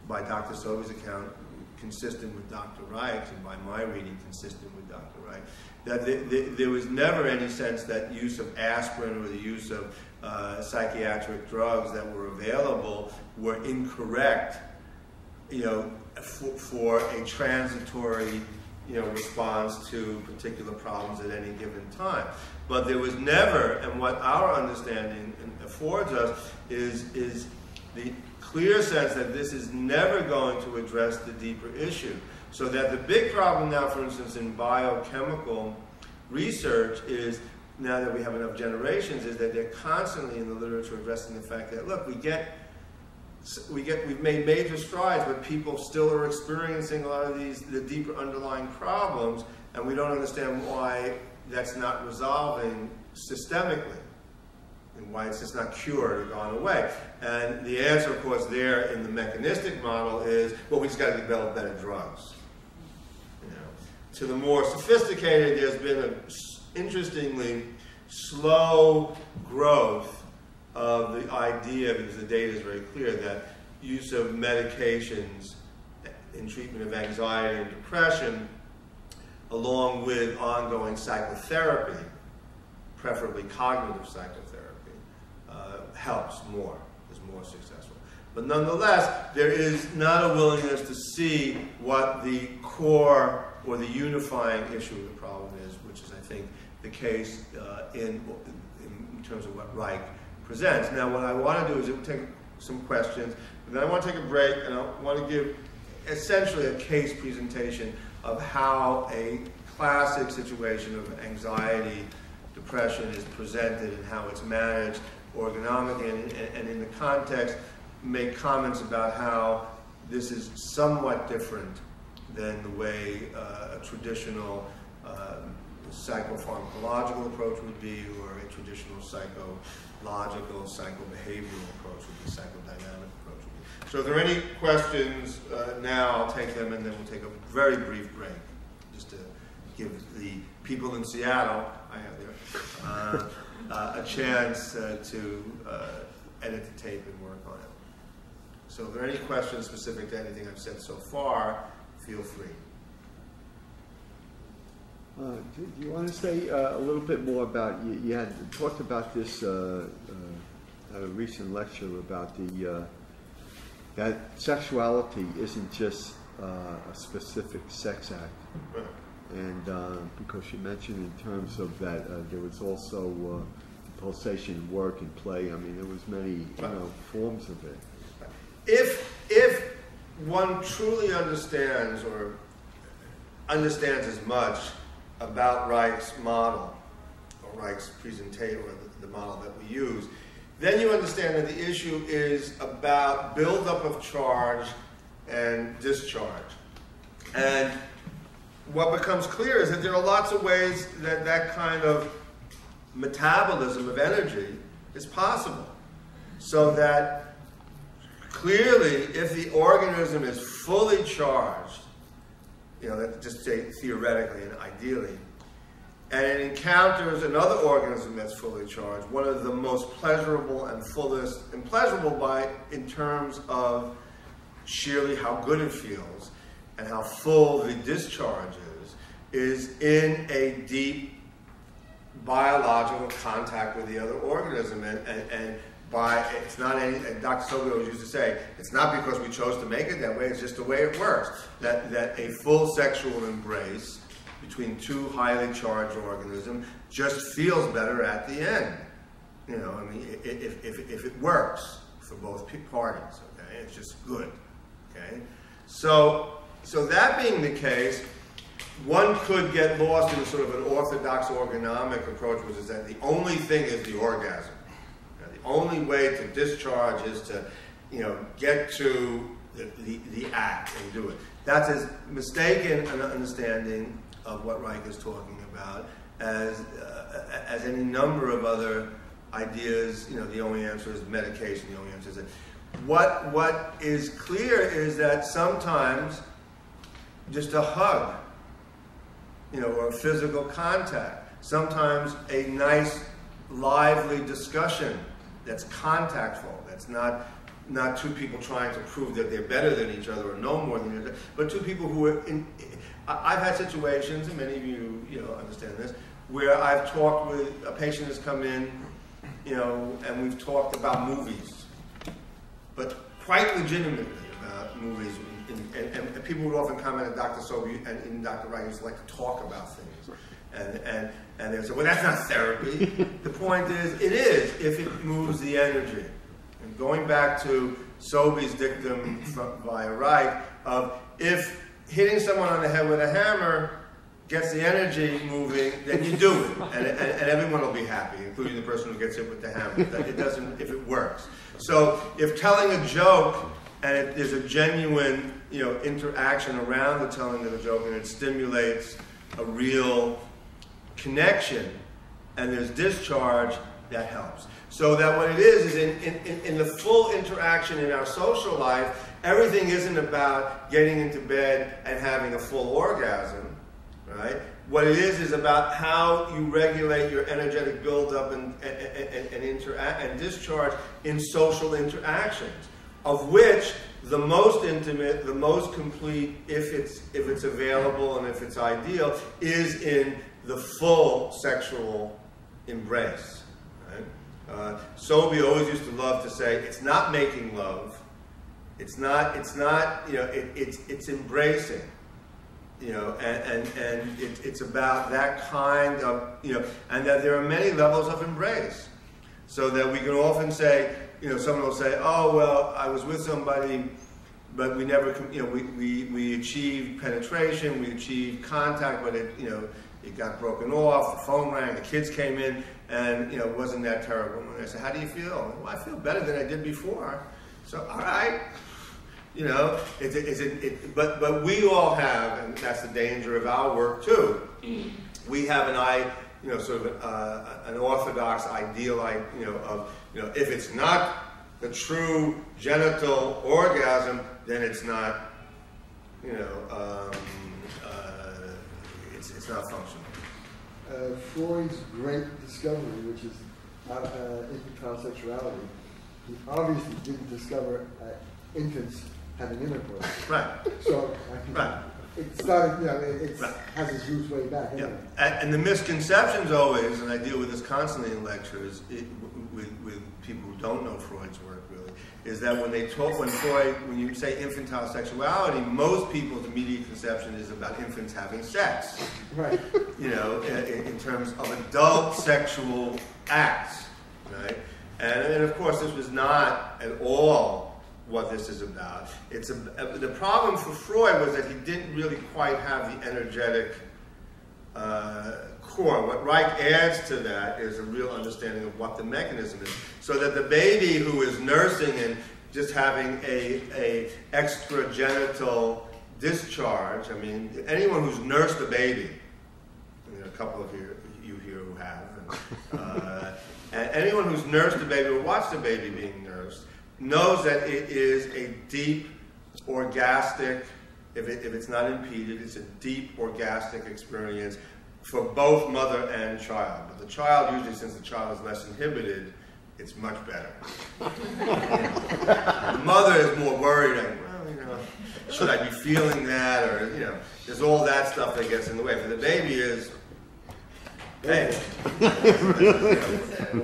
by Dr. Sobey's account consistent with Dr. Reich's, and by my reading consistent with Dr. Reich, that there was never any sense that use of aspirin or the use of psychiatric drugs that were available were incorrect, for a transitory response to particular problems at any given time. But there was never, and what our understanding affords us is the clear sense that this is never going to address the deeper issue. So that the big problem now, for instance, in biochemical research is, now that we have enough generations, is that they're constantly in the literature addressing the fact that, look, we've made major strides, but people still are experiencing a lot of the deeper underlying problems, and we don't understand why that's not resolving systemically, and why it's just not cured or gone away. And the answer, of course, there in the mechanistic model is, well, we just got to develop better drugs. To the more sophisticated, there's been interestingly slow growth of the idea, because the data is very clear, that use of medications in treatment of anxiety and depression, along with ongoing psychotherapy, preferably cognitive psychotherapy, helps more, is more successful. But nonetheless, there is not a willingness to see what the core or the unifying issue of the problem is, which is, I think, the case in terms of what Reich presents. Now, what I want to do is take some questions, and then I want to take a break, and I want to give essentially a case presentation of how a classic situation of anxiety, depression is presented and how it's managed orgonomically, and in the context make comments about how this is somewhat different than the way a traditional psychopharmacological approach would be, or a traditional psychological, psychobehavioral approach would be, psychodynamic approach would be. So if there are any questions now, I'll take them, and then we'll take a very brief break, just to give the people in Seattle, I have there, a chance to edit the tape and work on it. So if there are any questions specific to anything I've said so far, feel free. Do you want to say a little bit more about, you had talked about this at a recent lecture about that sexuality isn't just a specific sex act. Right. And because you mentioned in terms of that, there was also pulsation, work, and play. I mean, there was many forms of it. If one truly understands, or understands as much about Reich's model, or Reich's presentation, or the model that we use, then you understand that the issue is about buildup of charge and discharge. And what becomes clear is that there are lots of ways that that kind of metabolism of energy is possible. So that clearly, if the organism is fully charged, let's just say theoretically and ideally, and it encounters another organism that's fully charged, one of the most pleasurable and fullest, and pleasurable in terms of sheerly how good it feels and how full the discharge is in a deep biological contact with the other organism, and it's not any, and Dr. Sobel used to say, it's not because we chose to make it that way, it's just the way it works. That a full sexual embrace between two highly charged organisms just feels better at the end. I mean, if it works for both parties, okay, it's just good, okay? So that being the case, one could get lost in sort of an orthodox orgonomic approach, which is that the only thing is the orgasm. The only way to discharge is to, get to the act and do it. That's as mistaken an understanding of what Reich is talking about as any number of other ideas. The only answer is medication. The only answer is that. What is clear is that sometimes just a hug, or a physical contact, sometimes a nice, lively discussion that's contactful, that's not two people trying to prove that they're better than each other or know more than each other, but two people who are I've had situations, and many of you, understand this, where I've talked with, a patient has come in, and we've talked about movies, but quite legitimately about movies, and people would often comment at Dr. Sobel and in Dr. Reich used to like to talk about things, and they would say, well, that's not therapy. The point is, it is if it moves the energy. And going back to Sobel's dictum via Reich of if hitting someone on the head with a hammer gets the energy moving, then you do it, and everyone will be happy, including the person who gets hit with the hammer. It doesn't, if it works. So if telling a joke and there's a genuine, interaction around the telling of the joke, and it stimulates a real connection, and there's discharge, that helps. So that what it is in the full interaction in our social life, everything isn't about getting into bed and having a full orgasm, right? What it is about how you regulate your energetic buildup and interact and discharge in social interactions, of which the most intimate, the most complete, if it's available and if it's ideal, is in the full sexual embrace. Right? Sobi always used to love to say, it's not making love, it's not it's embracing. And it's about that kind of, and that there are many levels of embrace. So that we can often say, someone will say, oh, well, I was with somebody, but we never, we achieved penetration, we achieved contact, but it got broken off, the phone rang, the kids came in, and, it wasn't that terrible. And I said, how do you feel? Well, I feel better than I did before. So, all right. But we all have, and that's the danger of our work too. We have sort of an orthodox ideal, if it's not the true genital orgasm, then it's not, it's not functional. Freud's great discovery, which is infantile sexuality, he obviously didn't discover infants having intercourse. Right. So I think it started, it has its roots way back. Anyway. Yeah. And the misconceptions always, and I deal with this constantly in lectures with people who don't know Freud's work really, is that when you say infantile sexuality, most people's immediate conception is about infants having sex. Right. In terms of adult sexual acts, right? And of course, this was not at all what this is about. The problem for Freud was that he didn't really quite have the energetic core. What Reich adds to that is a real understanding of what the mechanism is. So that the baby who is nursing and just having a extragenital discharge, I mean, anyone who's nursed a baby, and there are a couple of you here who have, and anyone who's nursed a baby or watched a baby being nursed, knows that it is a deep, orgastic, if it's not impeded, it's a deep, orgastic experience for both mother and child. But the child, usually since the child is less inhibited, it's much better. The mother is more worried, like, well, should I be feeling that? Or, there's all that stuff that gets in the way. For the baby is, hey,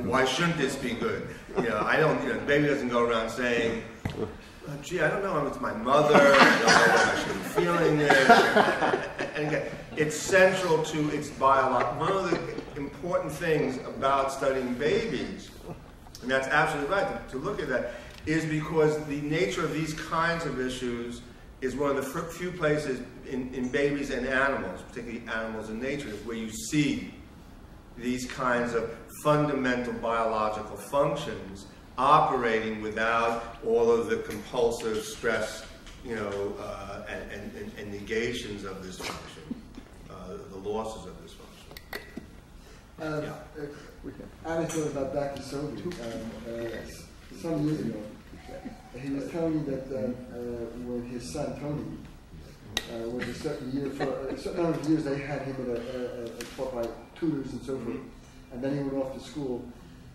why shouldn't this be good? The baby doesn't go around saying, gee, I don't know if it's my mother, I don't know if I should be feeling this. And again, it's central to its biology. One of the important things about studying babies, and that's absolutely right, to look at that, is because the nature of these kinds of issues is one of the few places in babies and animals, particularly animals in nature, is where you see these kinds of fundamental biological functions operating without all of the compulsive stress, and negations of this function, the losses of this function. Anecdote about Dr. Sobi. Some years ago, he was telling me that when his son Tony was a certain year, for a certain number of years, they had him taught by tutors and so forth, and then he went off to school,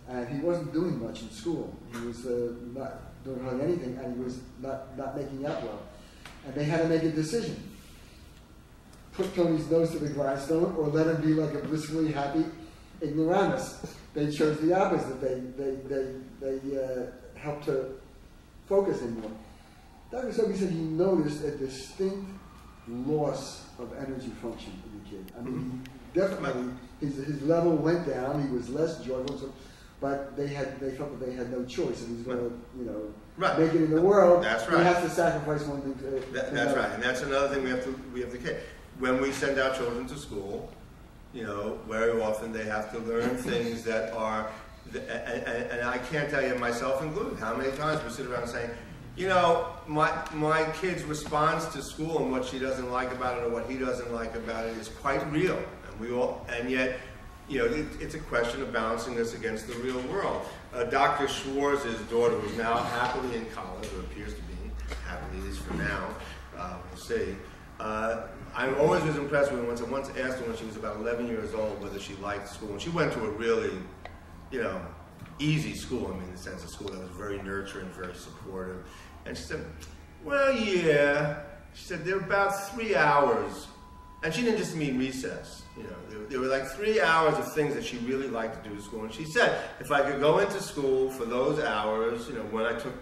and he wasn't doing much in school. He was not doing hardly anything, and he was not making out well. And they had to make a decision: put Tony's nose to the grindstone, or let him be like a blissfully happy ignoramus. They chose the opposite. They helped to focus him more. Dr. Sobi said he noticed a distinct loss of energy function in the kid. I mean, definitely his level went down. He was less joyful, but they felt that they had no choice, and he's going to, make it in the world. That's right. He has to sacrifice one thing to that's right, and that's another thing we have to care. When we send our children to school, very often they have to learn things that are, and I can't tell you, myself included, how many times we sit around saying, my kid's response to school and what she doesn't like about it or what he doesn't like about it is quite real, and yet, it's a question of balancing this against the real world. Dr. Schwarz's daughter, who's now happily in college, or appears to be happily, at least for now, we'll see. I always was impressed with her once. I once asked her when she was about 11 years old whether she liked school. And she went to a really, easy school. I mean, in the sense of school that was very nurturing, very supportive. And she said, well, yeah. She said, there were about 3 hours. And she didn't just mean recess. There were like 3 hours of things that she really liked to do at school. And she said, if I could go into school for those hours, when I took,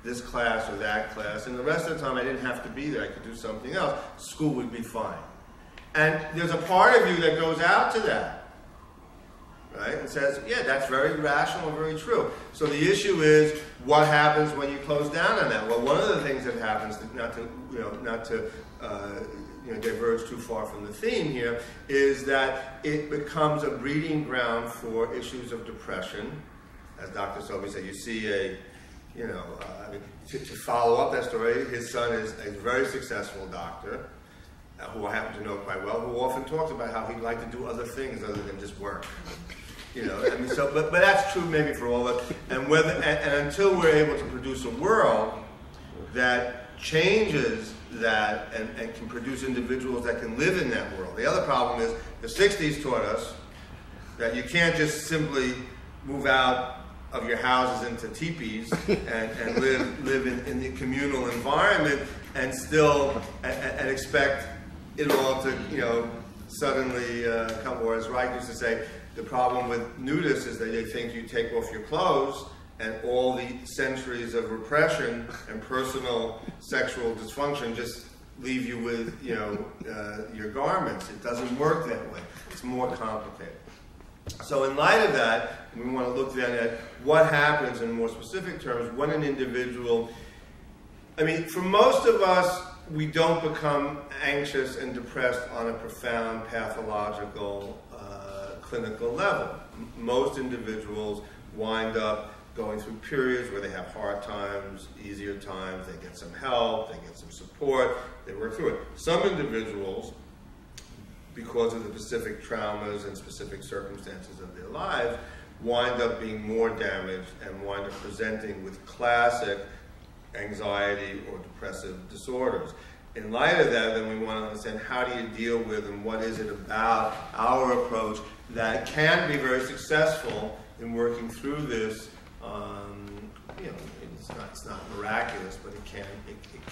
this class or that class, and the rest of the time I didn't have to be there, I could do something else, school would be fine. And there's a part of you that goes out to that, right, and says, yeah, that's very rational and very true. So the issue is, what happens when you close down on that? Well, one of the things that happens, not to diverge too far from the theme here, is that it becomes a breeding ground for issues of depression. As Dr. Sobey said, you see to follow up that story, his son is a very successful doctor, who I happen to know quite well, who often talks about how he'd like to do other things other than just work. But that's true maybe for all of us. And until we're able to produce a world that changes that and can produce individuals that can live in that world. The other problem is the 60s taught us that you can't just simply move out of your houses into teepees and live in the communal environment and still and expect it all to suddenly come. Or as Reich used to say, the problem with nudists is that they think you take off your clothes and all the centuries of repression and personal sexual dysfunction just leave you with your garments. It doesn't work that way. It's more complicated. So in light of that, we want to look then at what happens in more specific terms when an individual, for most of us, we don't become anxious and depressed on a profound pathological, clinical level. Most individuals wind up going through periods where they have hard times, easier times, they get some help, they get some support, they work through it. Some individuals, because of the specific traumas and specific circumstances of their lives, wind up being more damaged and wind up presenting with classic anxiety or depressive disorders. In light of that, then we want to understand how do you deal with and what is it about our approach that can be very successful in working through this. It's not miraculous, but it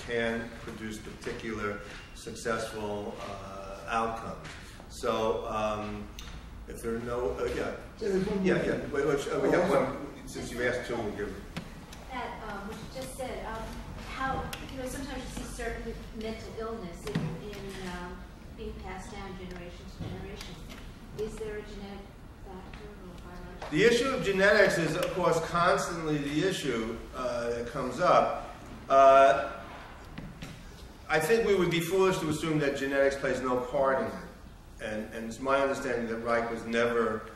can produce particular successful outcomes. So, if there are no, Wait, we have one. Since you asked two, we'll give. That what you just said. How sometimes you see certain mental illness in being passed down generation to generation. Is there a genetic factor or biological? The issue of genetics is, of course, constantly the issue that comes up. I think we would be foolish to assume that genetics plays no part in it. And it's my understanding that Reich was never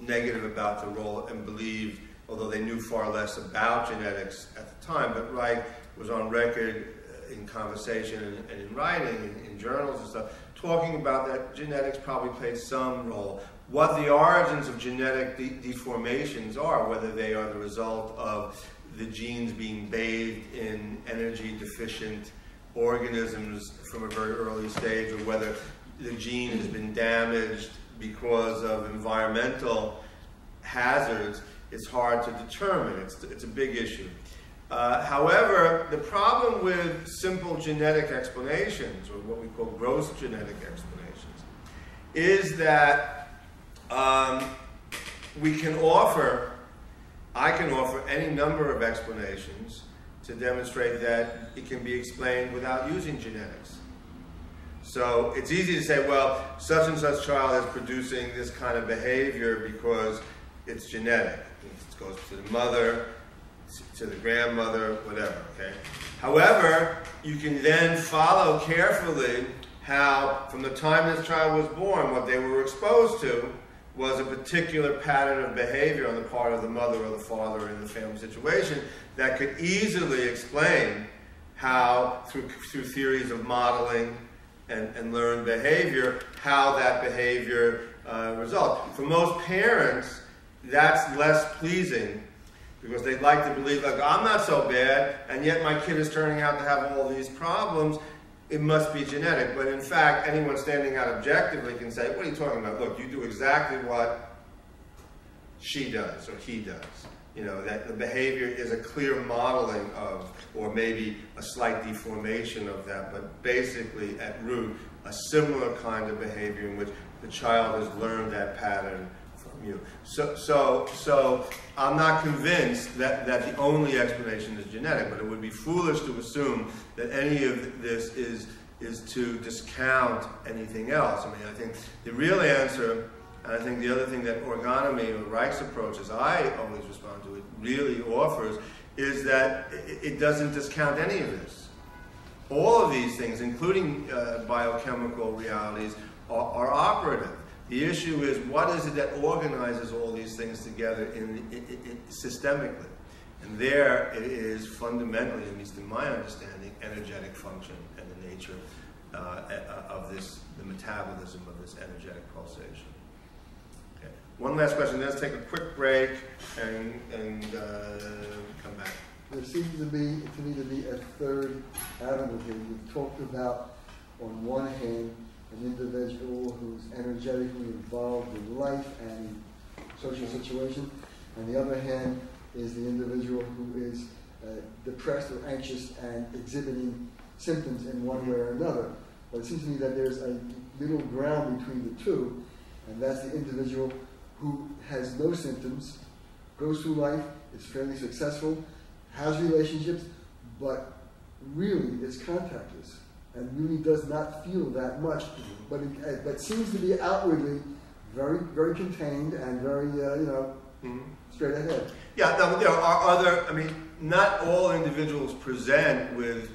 negative about the role and believed, although they knew far less about genetics at the time, but Reich was on record in conversation and in writing, in journals and stuff, talking about that genetics probably played some role. What the origins of genetic deformations are, whether they are the result of the genes being bathed in energy-deficient organisms from a very early stage, or whether the gene has been damaged because of environmental hazards, it's hard to determine. It's a big issue. However, the problem with simple genetic explanations, or what we call gross genetic explanations, is that I can offer any number of explanations to demonstrate that it can be explained without using genetics. So it's easy to say, well, such and such child is producing this kind of behavior because it's genetic. It goes to the mother, to the grandmother, whatever, okay? However, you can then follow carefully how, from the time this child was born, what they were exposed to was a particular pattern of behavior on the part of the mother or the father in the family situation that could easily explain how, through theories of modeling and learned behavior, how that behavior results. For most parents, that's less pleasing because they'd like to believe, like, I'm not so bad, and yet my kid is turning out to have all these problems. it must be genetic. But in fact, anyone standing out objectively can say, what are you talking about? Look, you do exactly what she does or he does. You know, that the behavior is a clear modeling of, or maybe a slight deformation of that, but basically at root, a similar kind of behavior in which the child has learned that pattern from you. So I'm not convinced that the only explanation is genetic, but it would be foolish to assume that any of this is to discount anything else. I mean, I think the real answer, and I think the other thing that orgonomy or Reich's approach, as I always respond to it, really offers, is that it doesn't discount any of this. All of these things, including biochemical realities, are operative. The issue is, what is it that organizes all these things together systemically? And there it is fundamentally, at least in my understanding, energetic function and the nature of this, the metabolism of this energetic pulsation. Okay. One last question, let's take a quick break and come back. There seems to me to be a third avenue here. You've talked about, on one hand, an individual who's energetically involved in life and social situation. On the other hand, is the individual who is depressed or anxious and exhibiting symptoms in one way or another. But it seems to me that there's a middle ground between the two, and that's the individual who has no symptoms, goes through life, is fairly successful, has relationships, but really is contactless and really does not feel that much, but seems to be outwardly very, very contained and very, straight ahead. Yeah, there are other, I mean, not all individuals present with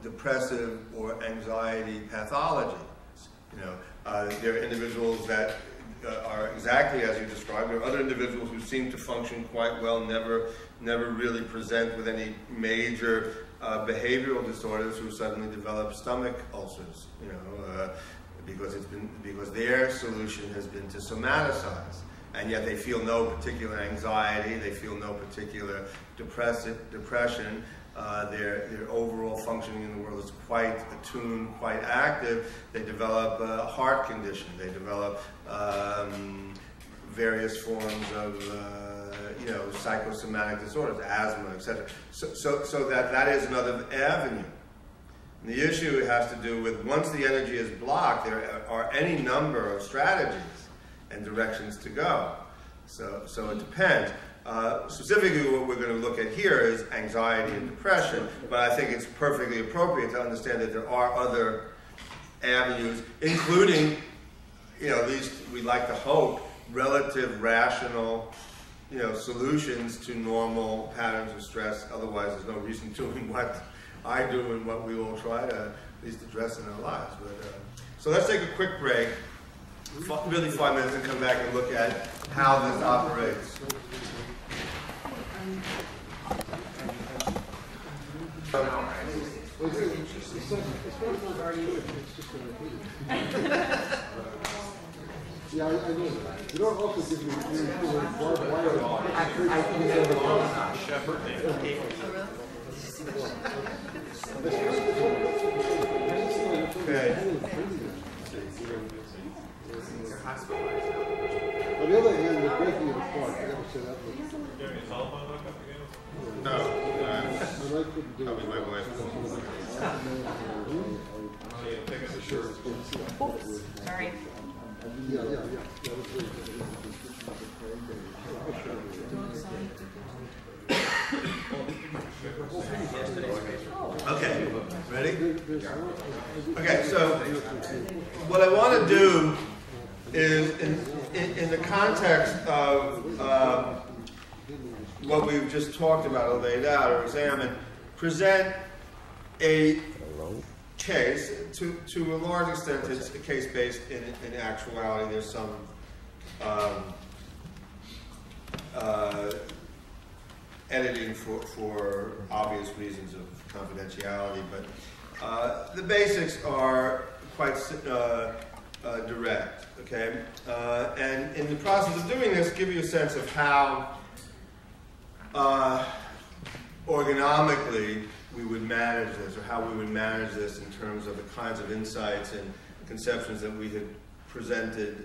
depressive or anxiety pathology. There are individuals that are exactly as you described. There are other individuals who seem to function quite well, never really present with any major behavioral disorders, who suddenly develop stomach ulcers, because their solution has been to somaticize, and yet they feel no particular anxiety, they feel no particular depression. Their overall functioning in the world is quite attuned, quite active. They develop a heart condition. They develop various forms of psychosomatic disorders, asthma, etc. So that is another avenue. And the issue has to do with, once the energy is blocked, there are any number of strategies and directions to go. So it depends. Specifically, what we're going to look at here is anxiety and depression, but I think it's perfectly appropriate to understand that there are other avenues, including, at least we like to hope, relative rational, solutions to normal patterns of stress. Otherwise, there's no reason doing what I do and what we all try to at least address in our lives. But so let's take a quick break, really 5 minutes, and come back and look at how this operates. Yeah, I know. You don't also give me barbed wire. Okay. On the other hand, we're breaking it apart. I never set up. No. Probably my wife. Sorry. Okay, ready? Okay, so what I want to do is, in the context of what we've just talked about or laid out or examined, present a case. To a large extent, it's a case based in actuality. There's some editing for obvious reasons of confidentiality, but the basics are quite direct. Okay, and in the process of doing this, give you a sense of how orgonomically we would manage this, or how we would manage this in terms of the kinds of insights and conceptions that we had presented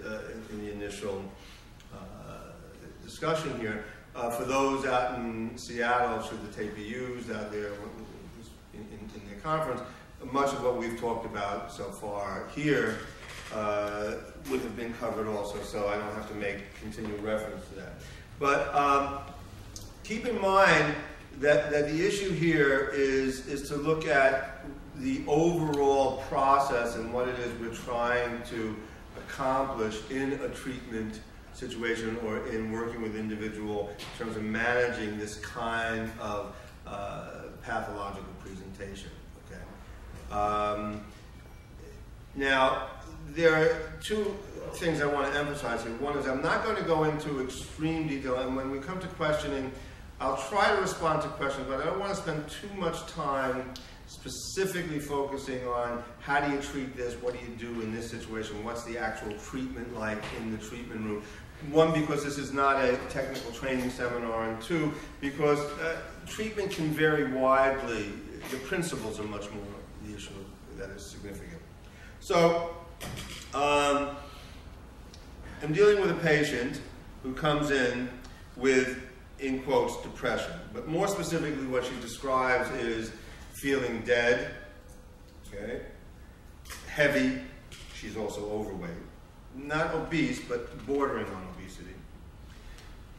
in the initial discussion here. For those out in Seattle, should the tape be used out there in the conference, much of what we've talked about so far here would have been covered also, so I don't have to make continual reference to that. But keep in mind that the issue here is to look at the overall process and what it is we're trying to accomplish in a treatment situation or in working with individual in terms of managing this kind of pathological presentation. Okay. Now, there are two things I want to emphasize here. One is I'm not going to go into extreme detail, and when we come to questioning, I'll try to respond to questions, but I don't want to spend too much time specifically focusing on how do you treat this, what do you do in this situation, what's the actual treatment like in the treatment room. One, because this is not a technical training seminar, and two, because treatment can vary widely. The principles are much more the issue that is significant. So, I'm dealing with a patient who comes in with, in quotes, depression. But more specifically, what she describes is feeling dead, okay, heavy. She's also overweight. Not obese, but bordering on obesity.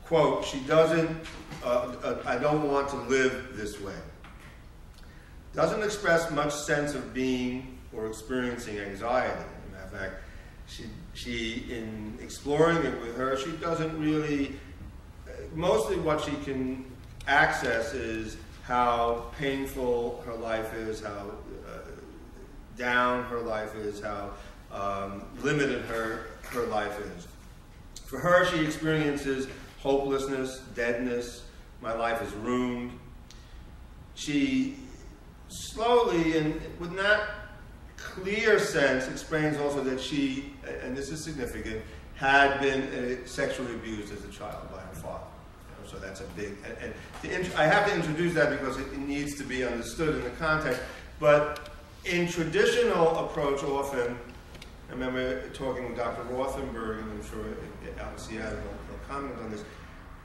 Quote, she doesn't, I don't want to live this way. Doesn't express much sense of being or experiencing anxiety. As a matter of fact, she in exploring it with her, she doesn't really, mostly what she can access is how painful her life is, how down her life is, how limited her life is. For her, she experiences hopelessness, deadness, my life is ruined. She slowly and with not clear sense explains also that she, and this is significant, had been sexually abused as a child by her father. So that's a big, and I have to introduce that because it needs to be understood in the context. But in traditional approach, often, I remember talking with Dr. Rothenberg, and I'm sure out in Seattle he'll comment on this,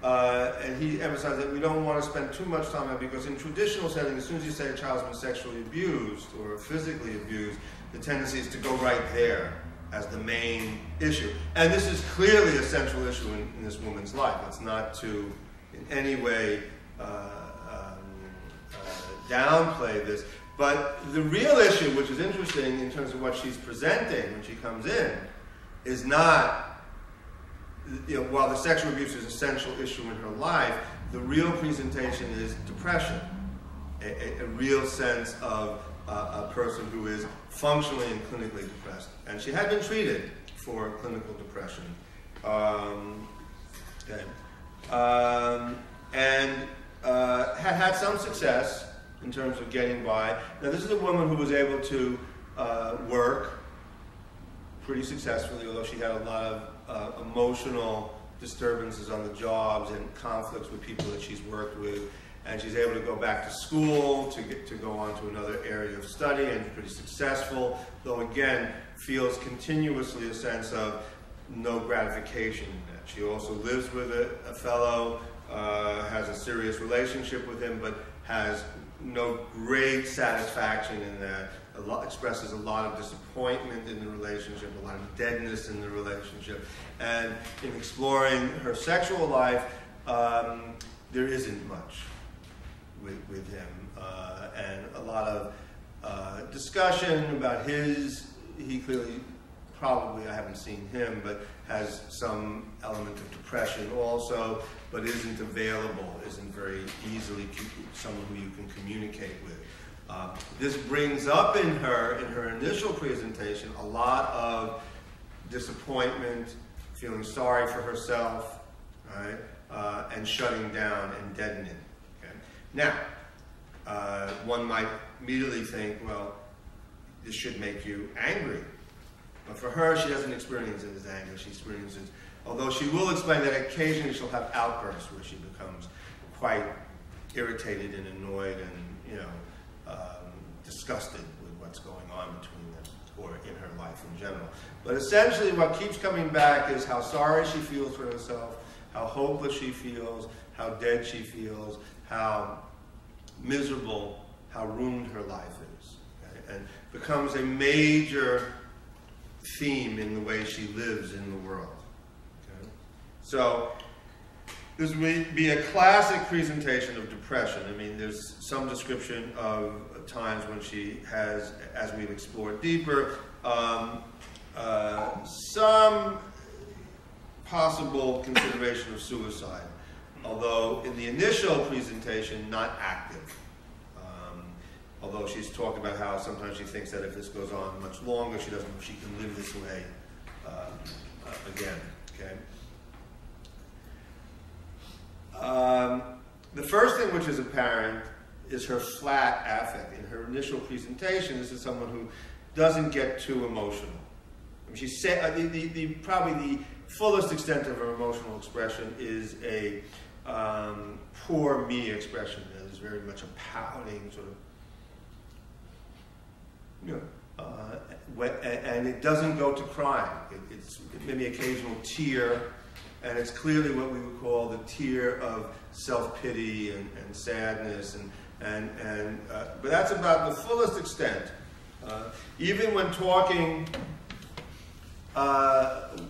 and he emphasized that we don't want to spend too much time on it because in traditional settings, as soon as you say a child's been sexually abused or physically abused, the tendency is to go right there as the main issue. And this is clearly a central issue in this woman's life. It's not to in any way downplay this. But the real issue, which is interesting in terms of what she's presenting when she comes in, is not, while the sexual abuse is a central issue in her life, the real presentation is depression, a real sense of a person who is functionally and clinically depressed. And she had been treated for clinical depression. And had had some success in terms of getting by. Now, this is a woman who was able to work pretty successfully, although she had a lot of emotional disturbances on the jobs and conflicts with people that she's worked with. And she's able to go back to school, to go on to another area of study, and pretty successful, though again, feels continuously a sense of no gratification in that. She also lives with a fellow, has a serious relationship with him, but has no great satisfaction in that. Expresses a lot of disappointment in the relationship, a lot of deadness in the relationship. And in exploring her sexual life, there isn't much with him. And a lot of discussion about he clearly, probably, I haven't seen him, but has some element of depression also, but isn't available, isn't very easily someone who you can communicate with. This brings up in her initial presentation, a lot of disappointment, feeling sorry for herself, right? And shutting down and deadening. Okay? Now, one might immediately think, well, this should make you angry. But for her, she doesn't experience it as anger. She experiences, although she will explain that occasionally she'll have outbursts where she becomes quite irritated and annoyed and, disgusted with what's going on between them, or in her life in general. But essentially what keeps coming back is how sorry she feels for herself, how hopeless she feels, how dead she feels, how miserable, how ruined her life is. Okay? And becomes a major theme in the way she lives in the world. Okay? So this would be a classic presentation of depression. I mean, there's some description of times when she has, as we've explored deeper, some possible consideration of suicide, although in the initial presentation, not active. Although she's talked about how sometimes she thinks that if this goes on much longer, she doesn't know if she can live this way again. Okay. The first thing which is apparent is her flat affect. In her initial presentation, this is someone who doesn't get too emotional. I mean, she said probably the fullest extent of her emotional expression is a poor me expression. That is very much a pouting sort of, and it doesn't go to crying. It's maybe occasional tear, and it's clearly what we would call the tear of self-pity and sadness, but that's about the fullest extent. Even when talking,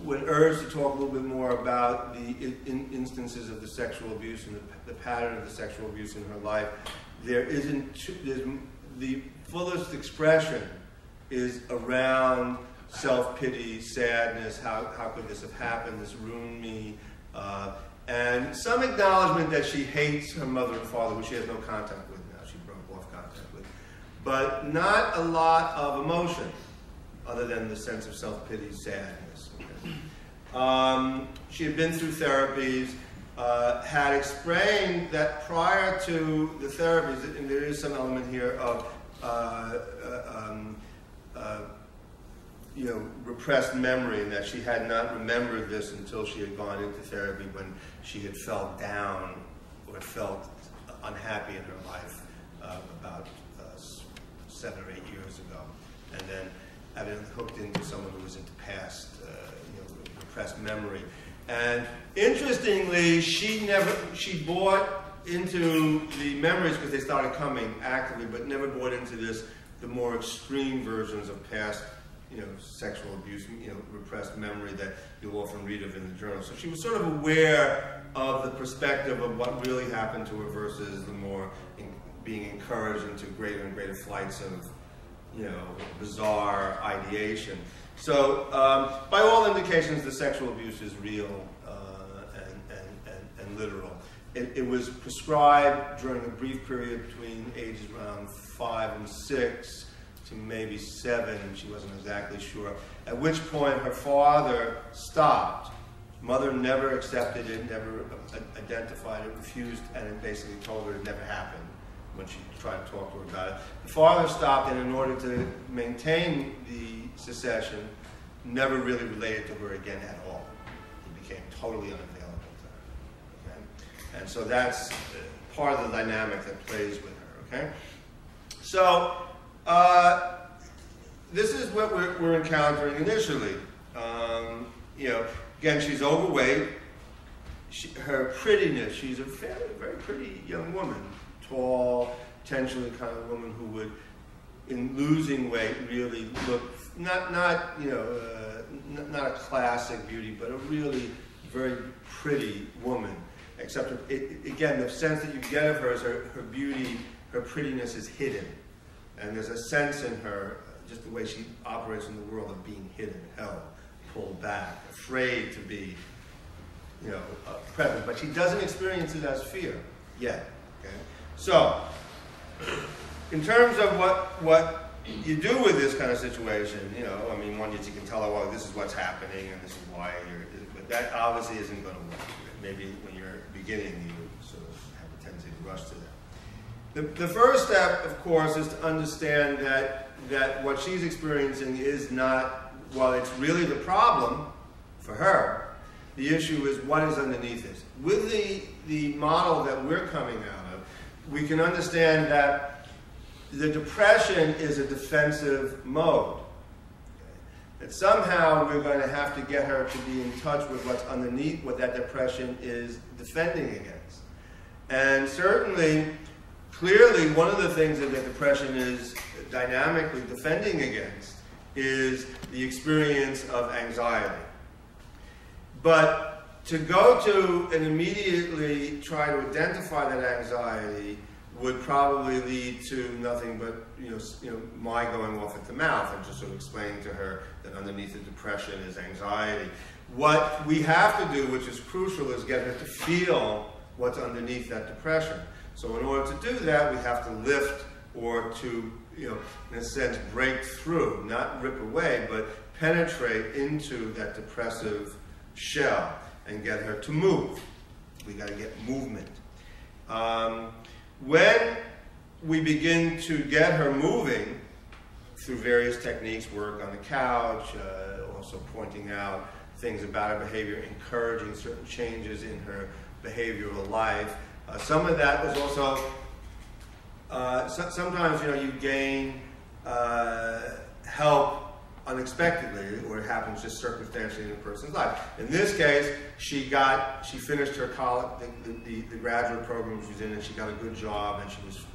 when urged to talk a little bit more about the instances of the sexual abuse and the pattern of the sexual abuse in her life, there's the fullest expression is around self-pity, sadness, how could this have happened, this ruined me, and some acknowledgement that she hates her mother and father, which she has no contact with now, she broke off contact with, but not a lot of emotion, other than the sense of self-pity, sadness. Okay. She had been through therapies, had explained that prior to the therapies, and there is some element here of repressed memory, and that she had not remembered this until she had gone into therapy when she had felt down or felt unhappy in her life about 7 or 8 years ago, and then having hooked into someone who was into past repressed memory. And interestingly, she bought into the memories because they started coming actively, but never bought into the more extreme versions of past, sexual abuse, repressed memory that you'll often read of in the journal. So she was sort of aware of the perspective of what really happened to her versus the more being encouraged into greater and greater flights of, bizarre ideation. So, by all indications, the sexual abuse is real and literal. It was prescribed during a brief period between ages around 5 and 6 to maybe 7. She wasn't exactly sure. At which point her father stopped. Mother never accepted it, never identified it, refused, and it basically told her it never happened when she tried to talk to her about it. The father stopped, and in order to maintain the cessation, never really related to her again at all. He became totally unavailable to her. Okay? And so that's part of the dynamic that plays with her. Okay? So this is what we're encountering initially. Again, she's overweight. Her prettiness, she's a very pretty young woman. Tall, potentially the kind of woman who would, in losing weight, really look not a classic beauty, but a really very pretty woman. Except, again, the sense that you get of her is her beauty, her prettiness is hidden. And there's a sense in her, just the way she operates in the world, of being hidden, held, pulled back, afraid to be, present. But she doesn't experience it as fear yet. Okay? So, in terms of what you do with this kind of situation, one, you can tell her, well, this is what's happening, and this is why but that obviously isn't going to work. Maybe when you're beginning, you sort of have a tendency to rush to that. The first step, of course, is to understand that what she's experiencing is not, while it's really the problem for her, the issue is what is underneath this. With the model that we're coming out of, we can understand that the depression is a defensive mode. That somehow we're going to have to get her to be in touch with what's underneath what that depression is defending against. And certainly, clearly, one of the things that the depression is dynamically defending against is the experience of anxiety. But to go to and immediately try to identify that anxiety would probably lead to nothing but my going off at the mouth and just sort of explaining to her that underneath the depression is anxiety. What we have to do, which is crucial, is get her to feel what's underneath that depression. So in order to do that, we have to lift or to, in a sense, break through, not rip away, but penetrate into that depressive shell and get her to move. We got to get movement. When we begin to get her moving through various techniques, work on the couch, also pointing out things about her behavior, encouraging certain changes in her behavioral life. Some of that was also, sometimes you gain help unexpectedly, or it happens just circumstantially in a person's life. In this case, she finished her college, the graduate program she was in, and she got a good job, and she was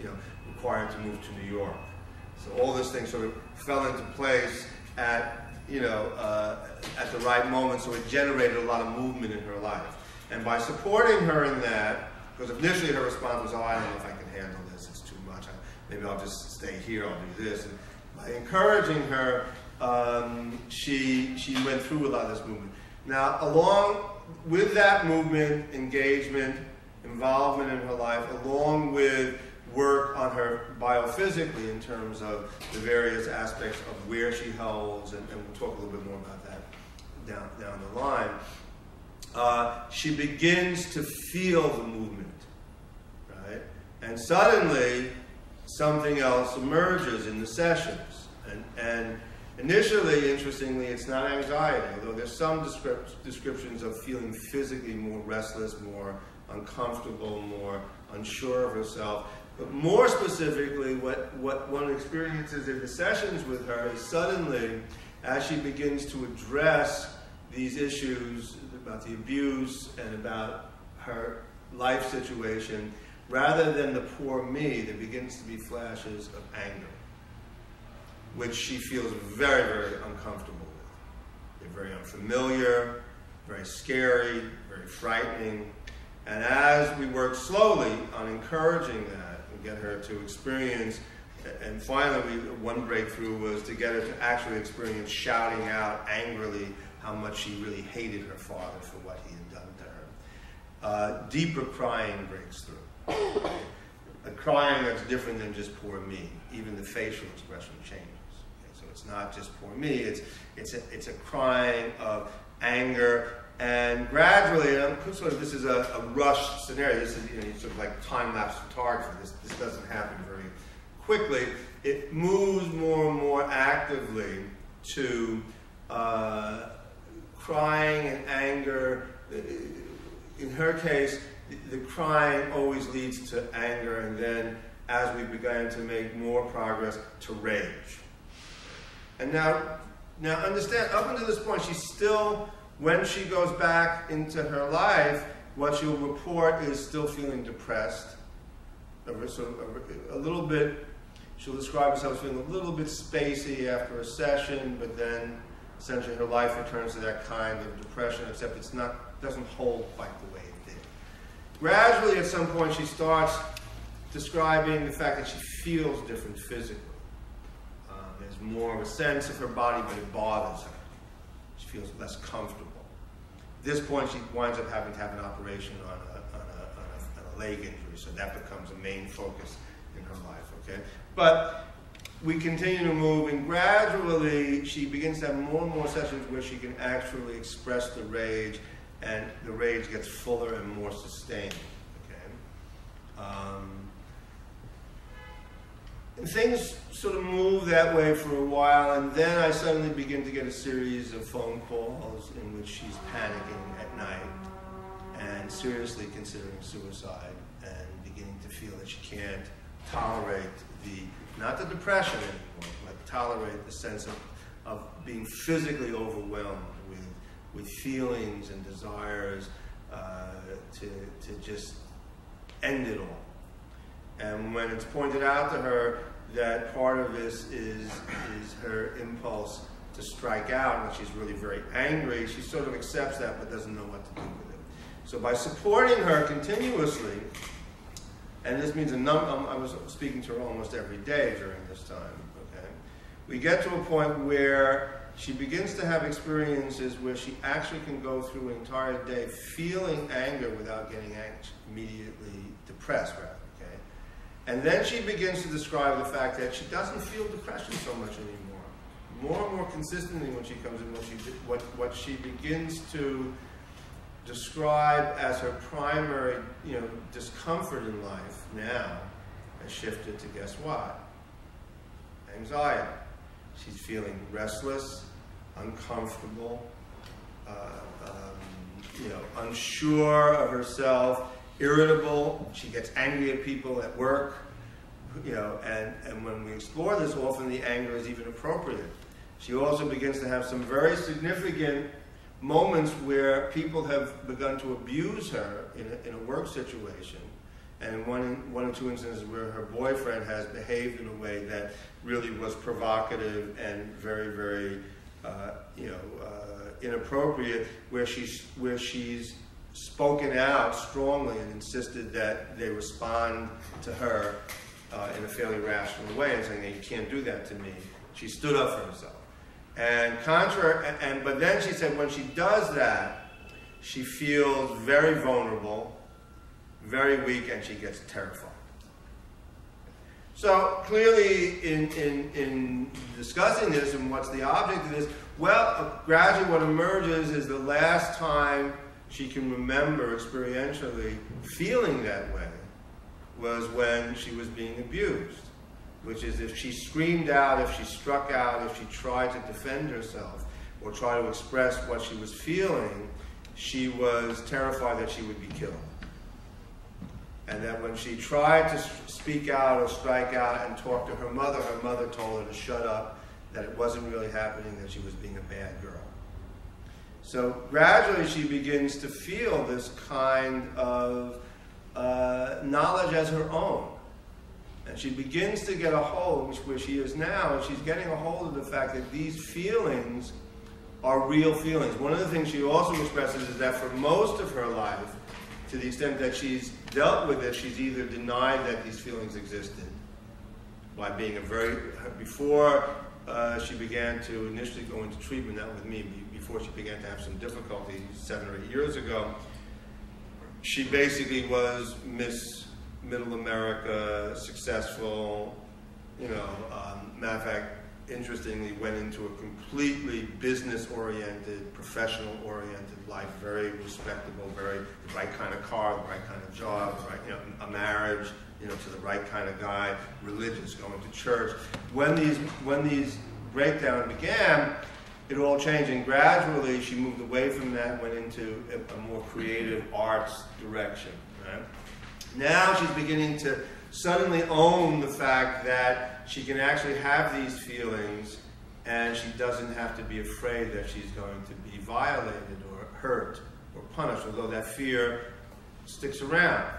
required to move to New York. So all this thing sort of fell into place at the right moment, so it generated a lot of movement in her life. And by supporting her in that, because initially her response was, oh, I don't know if I can handle this, it's too much, maybe I'll just stay here, I'll do this. And by encouraging her, she went through a lot of this movement. Now, along with that movement, engagement, involvement in her life, along with work on her biophysically in terms of the various aspects of where she holds, and we'll talk a little bit more about that down the line, she begins to feel the movement, right? And suddenly, something else emerges in the sessions. And initially, interestingly, it's not anxiety, although there's some descriptions of feeling physically more restless, more uncomfortable, more unsure of herself. But more specifically, what one experiences in the sessions with her is suddenly, as she begins to address these issues about the abuse and about her life situation, rather than the poor me, there begins to be flashes of anger, which she feels very, very uncomfortable with. They're very unfamiliar, very scary, very frightening. And as we work slowly on encouraging that and get her to experience, and finally one breakthrough was to get her to actually experience shouting out angrily how much she really hated her father for what he had done to her. Deeper crying breaks through. A crying that's different than just poor me. Even the facial expression changes. Okay, so it's not just poor me, it's a crying of anger. And gradually, this is a rushed scenario. This is sort of like time-lapse photography. This doesn't happen very quickly. It moves more and more actively to crying and anger. In her case, the crying always leads to anger, and then as we began to make more progress, to rage. And now understand, up until this point, she's still, when she goes back into her life, what she'll report is still feeling depressed. A little bit, she'll describe herself as feeling a little bit spacey after a session, but then essentially her life returns to that kind of depression, except doesn't hold quite the way it did. Gradually, at some point, she starts describing the fact that she feels different physically. There's more of a sense of her body, but it bothers her. She feels less comfortable. At this point, she winds up having to have an operation on a leg injury, so that becomes a main focus in her life, okay? But we continue to move, and gradually, she begins to have more and more sessions where she can actually express the rage, and the rage gets fuller and more sustained, okay? And things sort of move that way for a while, and then I suddenly begin to get a series of phone calls in which she's panicking at night and seriously considering suicide and beginning to feel that she can't tolerate not the depression anymore, but tolerate the sense of being physically overwhelmed with feelings and desires to just end it all. And when it's pointed out to her that part of this is her impulse to strike out, and she's really very angry, she sort of accepts that but doesn't know what to do with it. So by supporting her continuously, and this means I was speaking to her almost every day during this time, okay? We get to a point where she begins to have experiences where she actually can go through an entire day feeling anger without getting immediately depressed, rather, okay? And then she begins to describe the fact that she doesn't feel depression so much anymore. More and more consistently when she comes in, what she begins to describe as her primary, discomfort in life now has shifted to, guess what? Anxiety. She's feeling restless, uncomfortable, unsure of herself, irritable. She gets angry at people at work, and when we explore this, often the anger is even appropriate. She also begins to have some very significant moments where people have begun to abuse her in a work situation, and one or two instances where her boyfriend has behaved in a way that really was provocative and very, very, inappropriate, where she's spoken out strongly and insisted that they respond to her in a fairly rational way and saying, "You can't do that to me." She stood up for herself. But then she said when she does that, she feels very vulnerable, very weak, and she gets terrified. So clearly in discussing this and what's the object of this, well, gradually what emerges is the last time she can remember experientially feeling that way was when she was being abused. Which is if she screamed out, if she struck out, if she tried to defend herself or try to express what she was feeling, she was terrified that she would be killed. And that when she tried to speak out or strike out and talk to her mother told her to shut up, that it wasn't really happening, that she was being a bad girl. So gradually she begins to feel this kind of knowledge as her own. And she begins to get a hold, where she is now, and she's getting a hold of the fact that these feelings are real feelings. One of the things she also expresses is that for most of her life, to the extent that she's dealt with it, she's either denied that these feelings existed by being before she began to initially go into treatment, not with me, before she began to have some difficulty 7 or 8 years ago, she basically was Miss Middle America, successful, matter of fact, interestingly, went into a completely business-oriented, professional-oriented life, very respectable, the right kind of car, the right kind of job, a marriage, to the right kind of guy, religious, going to church. When these breakdowns began, it all changed, and gradually she moved away from that, went into a more creative arts direction, right? Now she's beginning to suddenly own the fact that she can actually have these feelings and she doesn't have to be afraid that she's going to be violated or hurt or punished, although that fear sticks around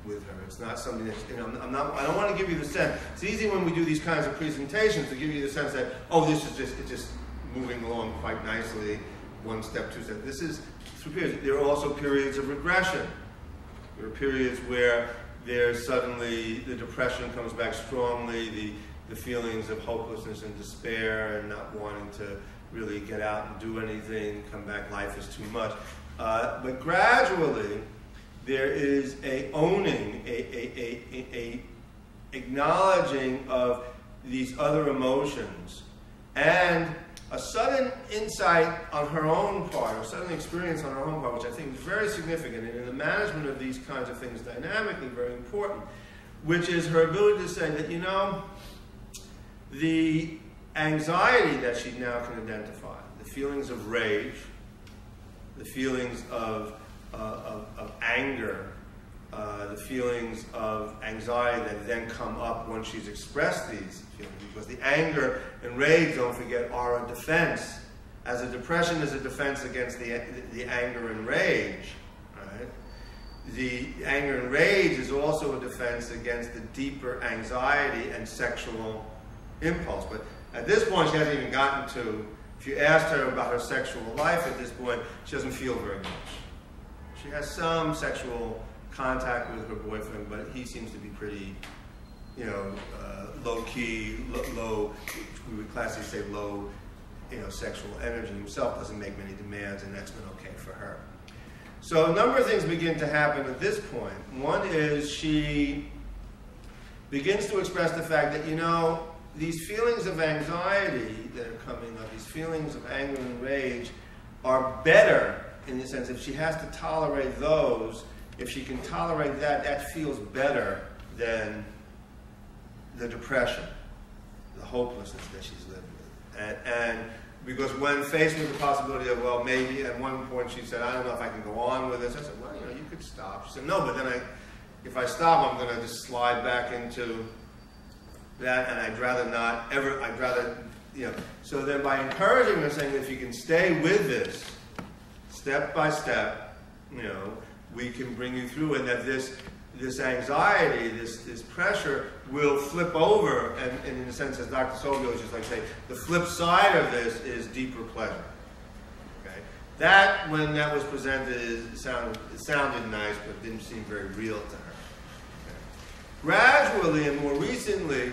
with her. It's not something that's, I don't want to give you the sense. It's easy when we do these kinds of presentations to give you the sense that, oh, this is it's just moving along quite nicely, 1 step, 2 steps. This is through periods. There are also periods of regression. There are periods where there's suddenly the depression comes back strongly, the feelings of hopelessness and despair and not wanting to really get out and do anything, come back, life is too much. But gradually, there is a owning, a acknowledging of these other emotions, and a sudden insight on her own part, or sudden experience on her own part, which I think is very significant, and in the management of these kinds of things dynamically very important, which is her ability to say that, the anxiety that she now can identify, the feelings of rage, the feelings of anger, the feelings of anxiety that then come up when she's expressed these feelings. Because the anger and rage, don't forget, are a defense. As a depression is a defense against the anger and rage, right? The anger and rage is also a defense against the deeper anxiety and sexual impulse. But at this point, she hasn't even gotten to, if you asked her about her sexual life at this point, she doesn't feel very much. She has some sexual contact with her boyfriend, but he seems to be pretty, low-key, low, we would classically say low, sexual energy. Himself doesn't make many demands, and that's been okay for her. So a number of things begin to happen at this point. One is she begins to express the fact that, these feelings of anxiety that are coming up, these feelings of anger and rage, are better in the sense if she has to tolerate those, if she can tolerate that, that feels better than the depression, the hopelessness that she's living with. And because when faced with the possibility of, well, maybe at one point she said, I don't know if I can go on with this. I said, well, you could stop. She said, no, but then if I stop, I'm going to just slide back into that, and I'd rather not ever, So then by encouraging her, saying that if you can stay with this, step by step, we can bring you through, and that this anxiety, this pressure will flip over, and in a sense, as Dr. Sobel was just like say, the flip side of this is deeper pleasure. Okay? That, when that was presented, it sounded nice, but didn't seem very real to her. Gradually and more recently,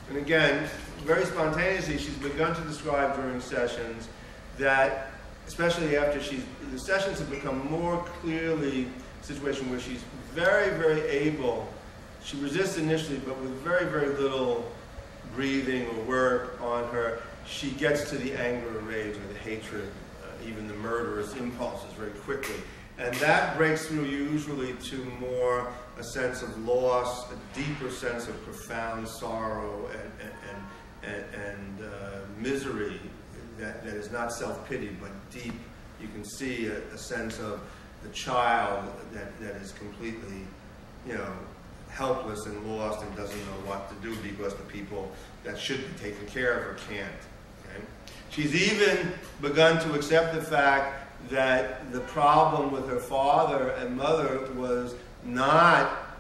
and again, very spontaneously, she's begun to describe during sessions that, especially after the sessions have become more clearly a situation where she's very, very able, she resists initially, but with very, very little breathing or work on her, she gets to the anger or rage or the hatred, even the murderous impulses very quickly. And that breaks through usually to more a sense of loss, a deeper sense of profound sorrow and misery that is not self-pity, but deep. You can see a sense of the child that is completely, helpless and lost and doesn't know what to do because the people that should be taking care of her can't. Okay? She's even begun to accept the fact that the problem with her father and mother was not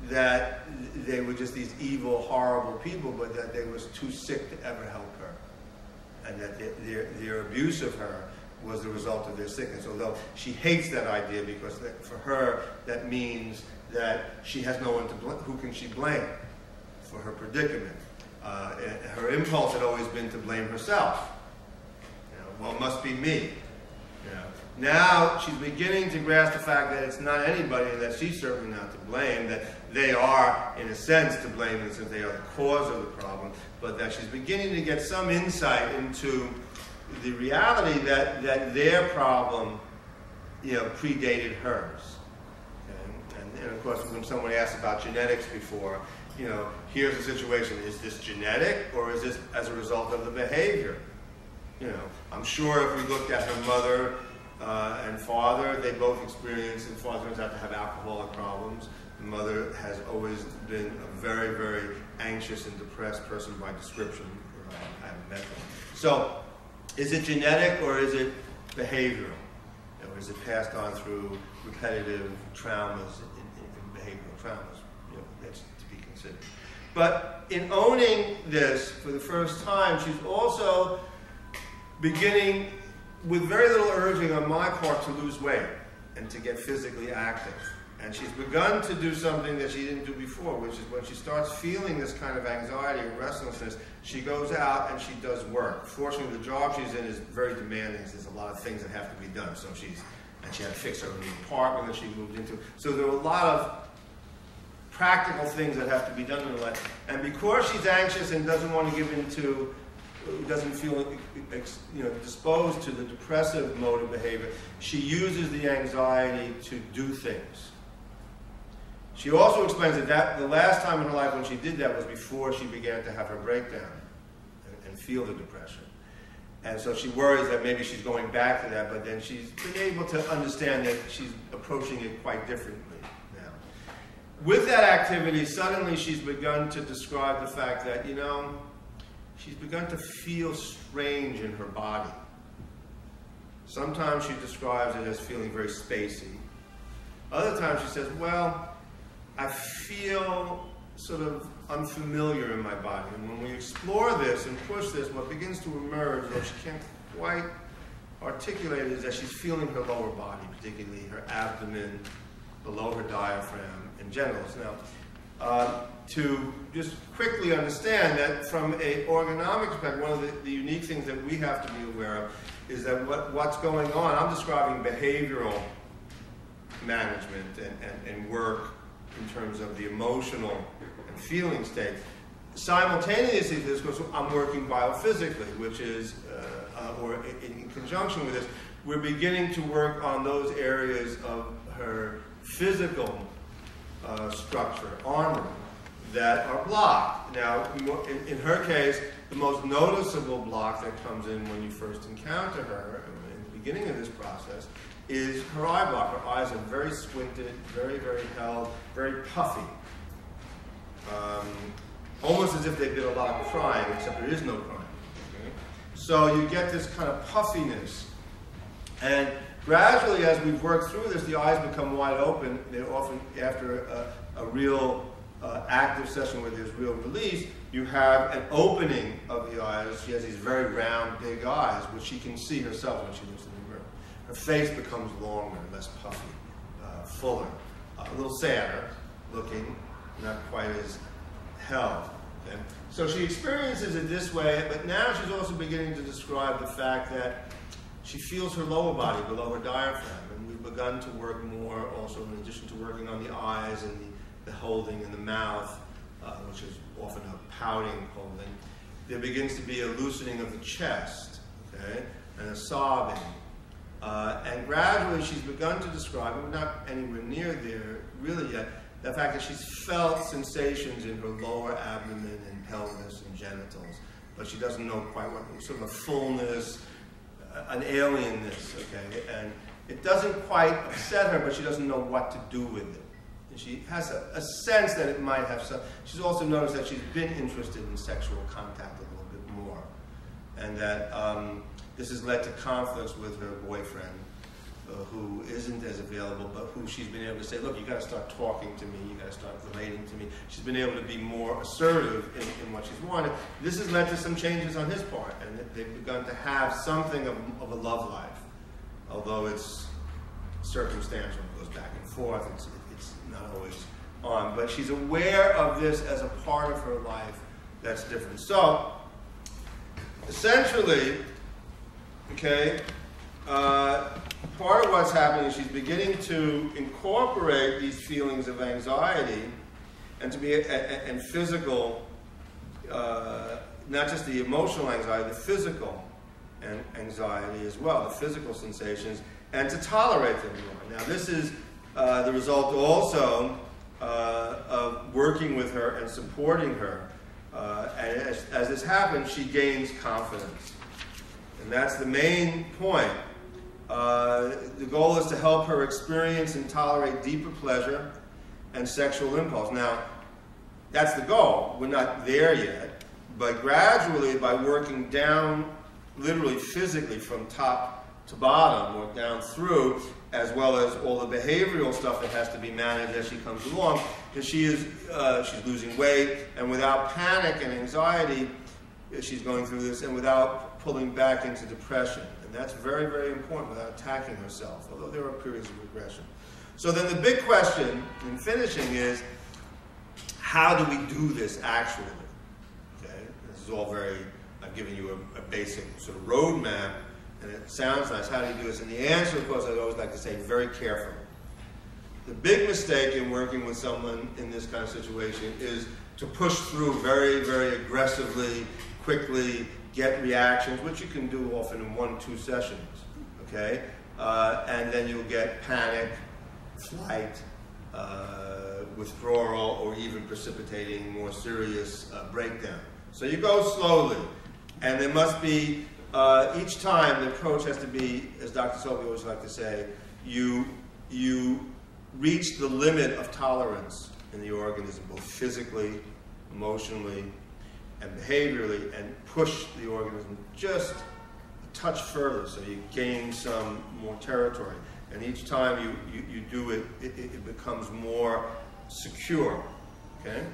that they were just these evil, horrible people, but that they was too sick to ever help her. And that their abuse of her was the result of their sickness. Although she hates that idea because for her, that means that she has no one to blame. Who can she blame for her predicament? Her impulse had always been to blame herself. Well, it must be me. Now she's beginning to grasp the fact that it's not anybody, and that she's certainly not to blame, that they are, in a sense, to blame, and since they are the cause of the problem, but that she's beginning to get some insight into the reality that their problem, predated hers. Okay? And of course, when someone asked about genetics before, here's the situation: is this genetic, or is this as a result of the behavior? I'm sure if we looked at her mother and father, they both experienced, and father turns out to have alcoholic problems. The mother has always been a very, very anxious and depressed person by description. I haven't met them. So, is it genetic or is it behavioral? Or is it passed on through repetitive traumas, in behavioral traumas? That's to be considered. But in owning this for the first time, she's also beginning with very little urging on my part to lose weight and to get physically active. And she's begun to do something that she didn't do before, which is when she starts feeling this kind of anxiety or restlessness, she goes out and she does work. Fortunately, the job she's in is very demanding. There's a lot of things that have to be done. So she had to fix her new apartment that she moved into. So there are a lot of practical things that have to be done in her life. And because she's anxious and doesn't want to give into, doesn't feel disposed to the depressive mode of behavior, she uses the anxiety to do things. She also explains that the last time in her life when she did that was before she began to have her breakdown and feel the depression. And so she worries that maybe she's going back to that, but then she's been able to understand that she's approaching it quite differently now. with that activity, suddenly she's begun to describe the fact that, you know, she's begun to feel strange in her body. Sometimes she describes it as feeling very spacey. Other times she says, well, I feel sort of unfamiliar in my body. And when we explore this and push this, what begins to emerge, though she can't quite articulate it, is that she's feeling her lower body, particularly her abdomen, below her diaphragm, and genitals. Now, to just quickly understand that from an orgonomic perspective, one of the unique things that we have to be aware of is that what's going on, I'm describing behavioral management and work in terms of the emotional and feeling state. Simultaneously to this, because I'm working biophysically, which is, or in conjunction with this, we're beginning to work on those areas of her physical structure, armor, that are blocked. Now, in her case, the most noticeable block that comes in when you first encounter her, in the beginning of this process, is her eye block. Her eyes are very squinted, very, very held, very puffy. Almost as if they did a lot of crying, except there is no crying. Okay? So you get this kind of puffiness. And gradually, as we've worked through this, the eyes become wide open. They're often, after a real active session where there's real release, you have an opening of the eyes. She has these very round, big eyes, which she can see herself when she looks in the mirror. Her face becomes longer, less puffy, fuller, a little sadder looking, not quite as held. Okay? So she experiences it this way, but now she's also beginning to describe the fact that she feels her lower body below her diaphragm, and we've begun to work more also in addition to working on the eyes and the holding in the mouth, which is often a pouting holding. There begins to be a loosening of the chest, okay, and a sobbing. And gradually she's begun to describe, and we're not anywhere near there really yet, the fact that she's felt sensations in her lower abdomen and pelvis and genitals, but she doesn't know quite what, sort of a fullness, an alienness, okay? And it doesn't quite upset her, but she doesn't know what to do with it. And she has a sense that it might have some. She's also noticed that she's been interested in sexual contact a little bit more, and that this has led to conflicts with her boyfriend, who isn't as available, but who she's been able to say, look, you got to start talking to me, you got to start relating to me. She's been able to be more assertive in what she's wanted. This has led to some changes on his part, and they've begun to have something of a love life, although it's circumstantial, it goes back and forth, it's not always on, but she's aware of this as a part of her life that's different. So, essentially, okay, part of what's happening is she's beginning to incorporate these feelings of anxiety and to be and physical, not just the emotional anxiety, the physical anxiety as well, the physical sensations, and to tolerate them more. Now, this is the result also of working with her and supporting her. And as this happens, she gains confidence. And that's the main point. The goal is to help her experience and tolerate deeper pleasure and sexual impulse. Now, that's the goal. We're not there yet, but gradually, by working down, literally physically from top to bottom, or down through, as well as all the behavioral stuff that has to be managed as she comes along, because she's losing weight, and without panic and anxiety, she's going through this, and without pulling back into depression. And that's very, very important, without attacking herself, although there are periods of regression. So then the big question in finishing is, how do we do this actually? Okay? This is all very, I've given you a basic sort of roadmap, and it sounds nice. How do you do this? And the answer, of course, I always like to say, very carefully. The big mistake in working with someone in this kind of situation is to push through very, very aggressively, quickly, get reactions, which you can do often in 1-2 sessions, okay? And then you'll get panic, flight, withdrawal, or even precipitating more serious breakdown. So you go slowly, and there must be, each time the approach has to be, as Dr. Sobey always likes to say, you reach the limit of tolerance in the organism, both physically, emotionally, and behaviorally, and push the organism just a touch further so you gain some more territory. And each time you do it, it becomes more secure, okay?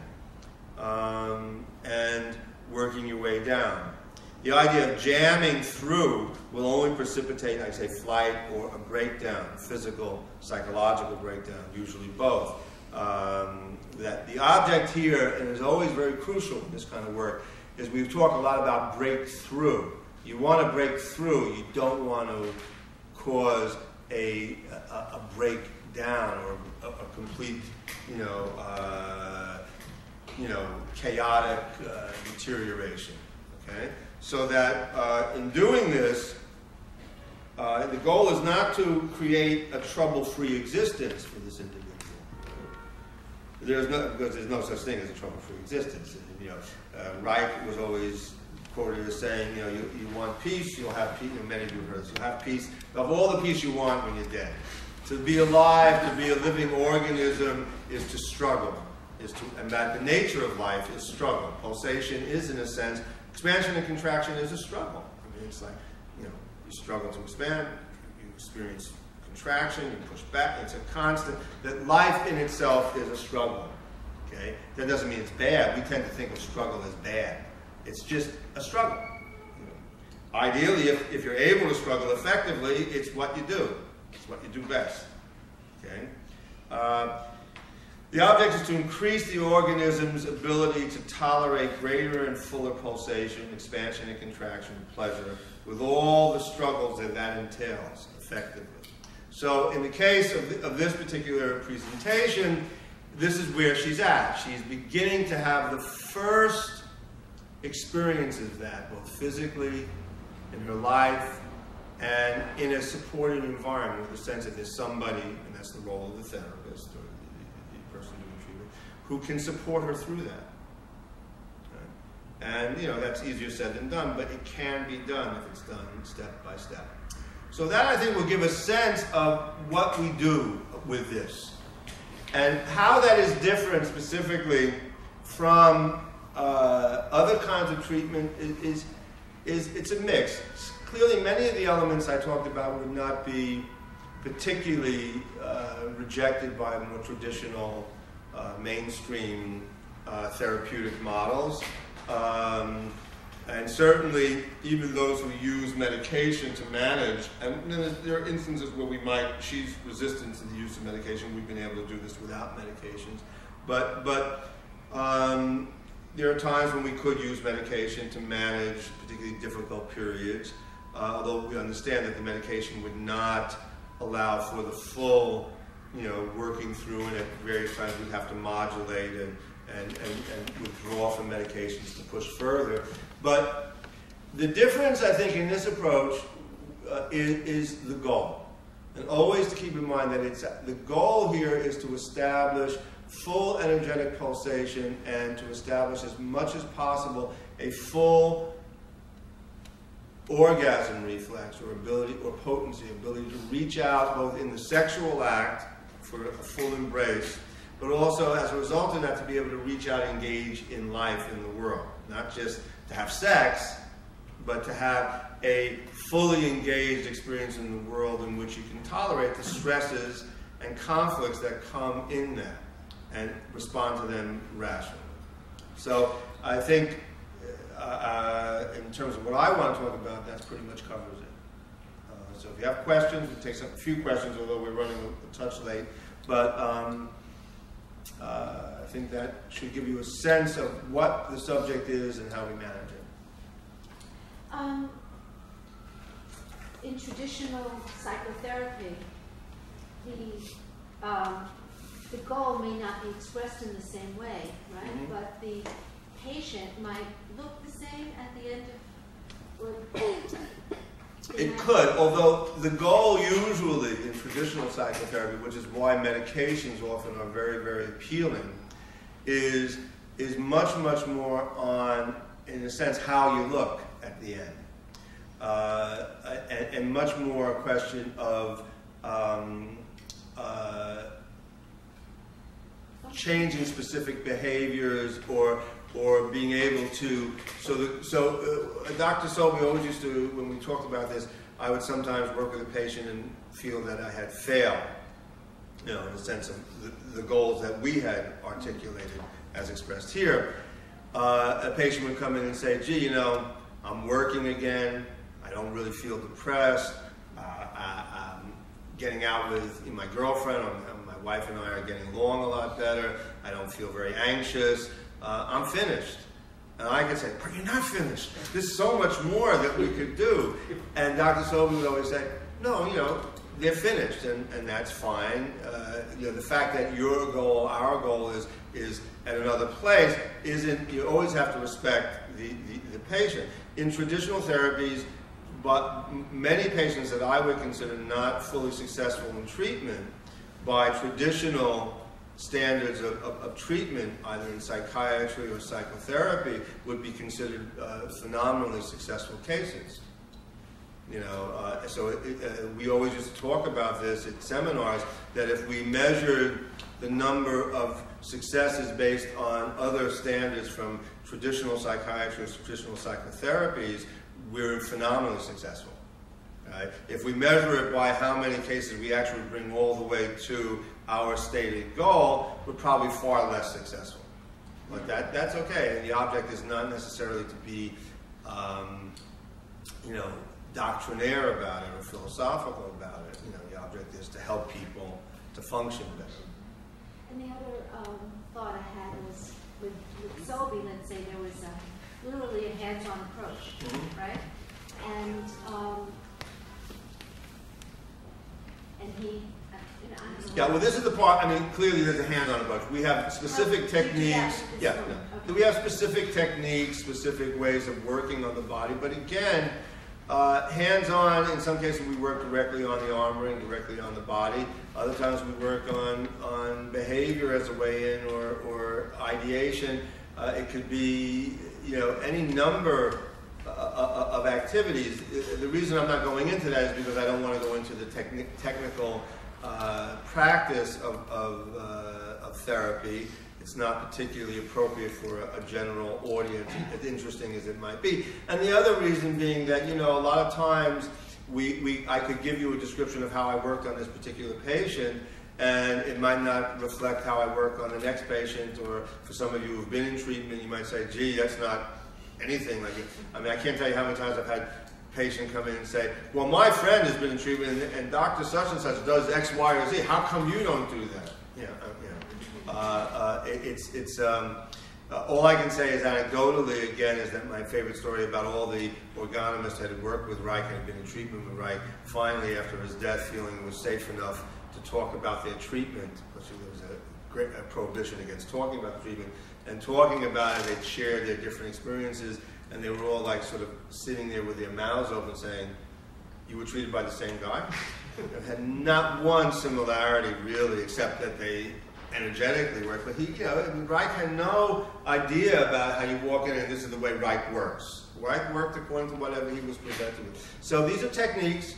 And working your way down. The idea of jamming through will only precipitate, I'd say, flight or a breakdown, physical, psychological breakdown, usually both. That the object here, and is always very crucial in this kind of work, is we've talked a lot about breakthrough. You want to break through, you don't want to cause a breakdown or a complete, chaotic deterioration. Okay, so that in doing this, the goal is not to create a trouble-free existence for this individual. Because there's no such thing as a trouble-free existence. Reich was always quoted as saying, you want peace, you'll have peace. Many of you have heard this. You'll have peace. You'll have all the peace you want when you're dead. To be alive, to be a living organism, is to struggle. And that the nature of life is struggle. Pulsation is, in a sense, expansion and contraction is a struggle. I mean, it's like, you struggle to expand, you experience contraction, you push back. It's a constant. That life in itself is a struggle. Okay, that doesn't mean it's bad. We tend to think of struggle as bad. It's just a struggle. Ideally, if you're able to struggle effectively, it's what you do. It's what you do best. Okay. The object is to increase the organism's ability to tolerate greater and fuller pulsation, expansion and contraction, pleasure, with all the struggles that entails effectively. So in the case of this particular presentation, this is where she's at. She's beginning to have the first experiences of that, both physically, in her life, and in a supported environment, with the sense that there's somebody, and that's the role of the therapist, or the person doing treatment, who can support her through that. And, that's easier said than done, but it can be done if it's done step by step. So that, I think, will give a sense of what we do with this. And how that is different specifically from other kinds of treatment is it's a mix. Clearly, many of the elements I talked about would not be particularly rejected by more traditional mainstream therapeutic models. And certainly, even those who use medication to manage, and there are instances where she's resistant to the use of medication. We've been able to do this without medications. But there are times when we could use medication to manage particularly difficult periods, although we understand that the medication would not allow for the full, working through, and at various times we'd have to modulate and withdraw from medications to push further. But the difference, I think, in this approach is the goal. And always to keep in mind that the goal here is to establish full energetic pulsation and to establish as much as possible a full orgasm reflex or ability or potency, ability to reach out both in the sexual act for a full embrace, but also as a result of that to be able to reach out and engage in life in the world. Not just to have sex, but to have a fully engaged experience in the world in which you can tolerate the stresses and conflicts that come in that and respond to them rationally. So I think in terms of what I want to talk about, that pretty much covers it. So if you have questions, we'll take a few questions, although we're running a touch late. But I think that should give you a sense of what the subject is and how we manage it. In traditional psychotherapy, the goal may not be expressed in the same way, right? Mm-hmm. But the patient might look the same at the end of... It could, although the goal usually in traditional psychotherapy, which is why medications often are very, very appealing, is much, much more on, in a sense, how you look at the end. And much more a question of changing specific behaviors or being able to, Dr. Sobey always used to, when we talked about this, I would sometimes work with a patient and feel that I had failed, you know, in the sense of the goals that we had articulated as expressed here. A patient would come in and say, gee, you know, I'm working again, I don't really feel depressed, I'm getting out with my girlfriend, my wife and I are getting along a lot better, I don't feel very anxious, I'm finished. And I could say, but you're not finished. There's so much more that we could do. And Dr. Sobey would always say, no, you know, they're finished, and that's fine. You know, the fact that your goal, our goal is at another place isn't, you always have to respect the patient. In traditional therapies, but many patients that I would consider not fully successful in treatment by traditional standards of treatment, either in psychiatry or psychotherapy, would be considered phenomenally successful cases. You know, we always used to talk about this at seminars, that if we measured the number of successes based on other standards from traditional psychiatry or traditional psychotherapies, we're phenomenally successful. Right? If we measure it by how many cases we actually bring all the way to our stated goal, we're probably far less successful. But that's okay, and the object is not necessarily to be, you know, doctrinaire about it or philosophical about it. You know, the object is to help people to function better. And the other thought I had was with Sobey, let's say there was literally a hands-on approach, right? And he, you know, I don't know. Yeah, well, this is the part, I mean, clearly there's a hands-on approach. We have specific techniques. Yeah, no. We have specific techniques, specific ways of working on the body, but again, hands-on, in some cases we work directly on the armoring, directly on the body. Other times we work on behavior as a way in, or ideation. It could be, you know, any number of activities. The reason I'm not going into that is because I don't want to go into the technical practice of therapy. It's not particularly appropriate for a general audience, as interesting as it might be. And the other reason being that, you know, a lot of times I could give you a description of how I worked on this particular patient, and it might not reflect how I work on the next patient, or for some of you who've been in treatment, you might say, gee, that's not anything like it. I mean, I can't tell you how many times I've had a patient come in and say, well, my friend has been in treatment, and Dr. such and such does X, Y, or Z. How come you don't do that? All I can say is anecdotally, again, is that my favorite story about all the orgonomists that had worked with Reich and had been in treatment with Reich, finally, after his death, feeling it was safe enough to talk about their treatment, because there was a great prohibition against talking about the treatment, and talking about it, they'd shared their different experiences, and they were all like sort of sitting there with their mouths open saying, you were treated by the same guy? It had not one similarity, really, except that they energetically worked. But he, you know, Reich had no idea about how you walk in and this is the way Reich works. Reich worked according to whatever he was presented with. So these are techniques.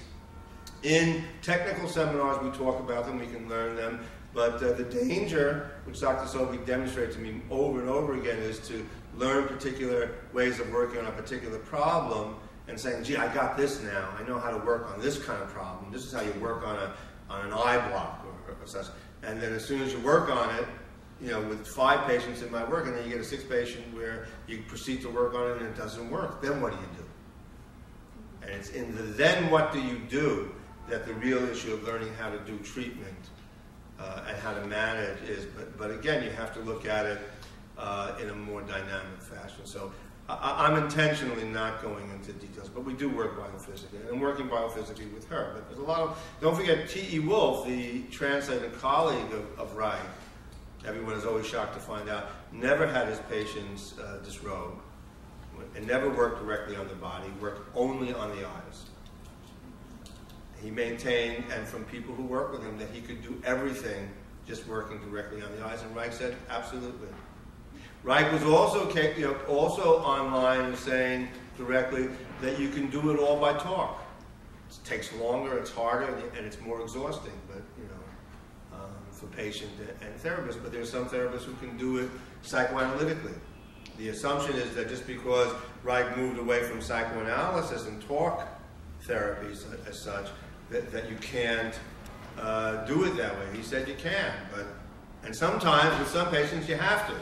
In technical seminars, we talk about them, we can learn them. But the danger, which Dr. Sobey demonstrated to me over and over again, is to learn particular ways of working on a particular problem and saying, gee, I got this now. I know how to work on this kind of problem. This is how you work on an eye block or such. And then as soon as you work on it, you know, with 5 patients it might work, and then you get a 6th patient where you proceed to work on it and it doesn't work. Then what do you do? And it's in the then what do you do that the real issue of learning how to do treatment and how to manage is. But again, you have to look at it in a more dynamic fashion. So I'm intentionally not going into details, but we do work biophysically, and I'm working biophysically with her. But there's a lot of, don't forget T.E. Wolfe, the translator colleague of Reich, everyone is always shocked to find out, never had his patients disrobe, and never worked directly on the body, worked only on the eyes. He maintained, and from people who work with him, that he could do everything just working directly on the eyes, and Reich said, absolutely. Reich was also, you know, also online saying directly that you can do it all by talk. It takes longer, it's harder, and it's more exhausting. But you know, patient and therapist, but there's some therapists who can do it psychoanalytically. The assumption is that just because Reich moved away from psychoanalysis and talk therapies as such, that you can't do it that way. He said you can, and sometimes with some patients you have to.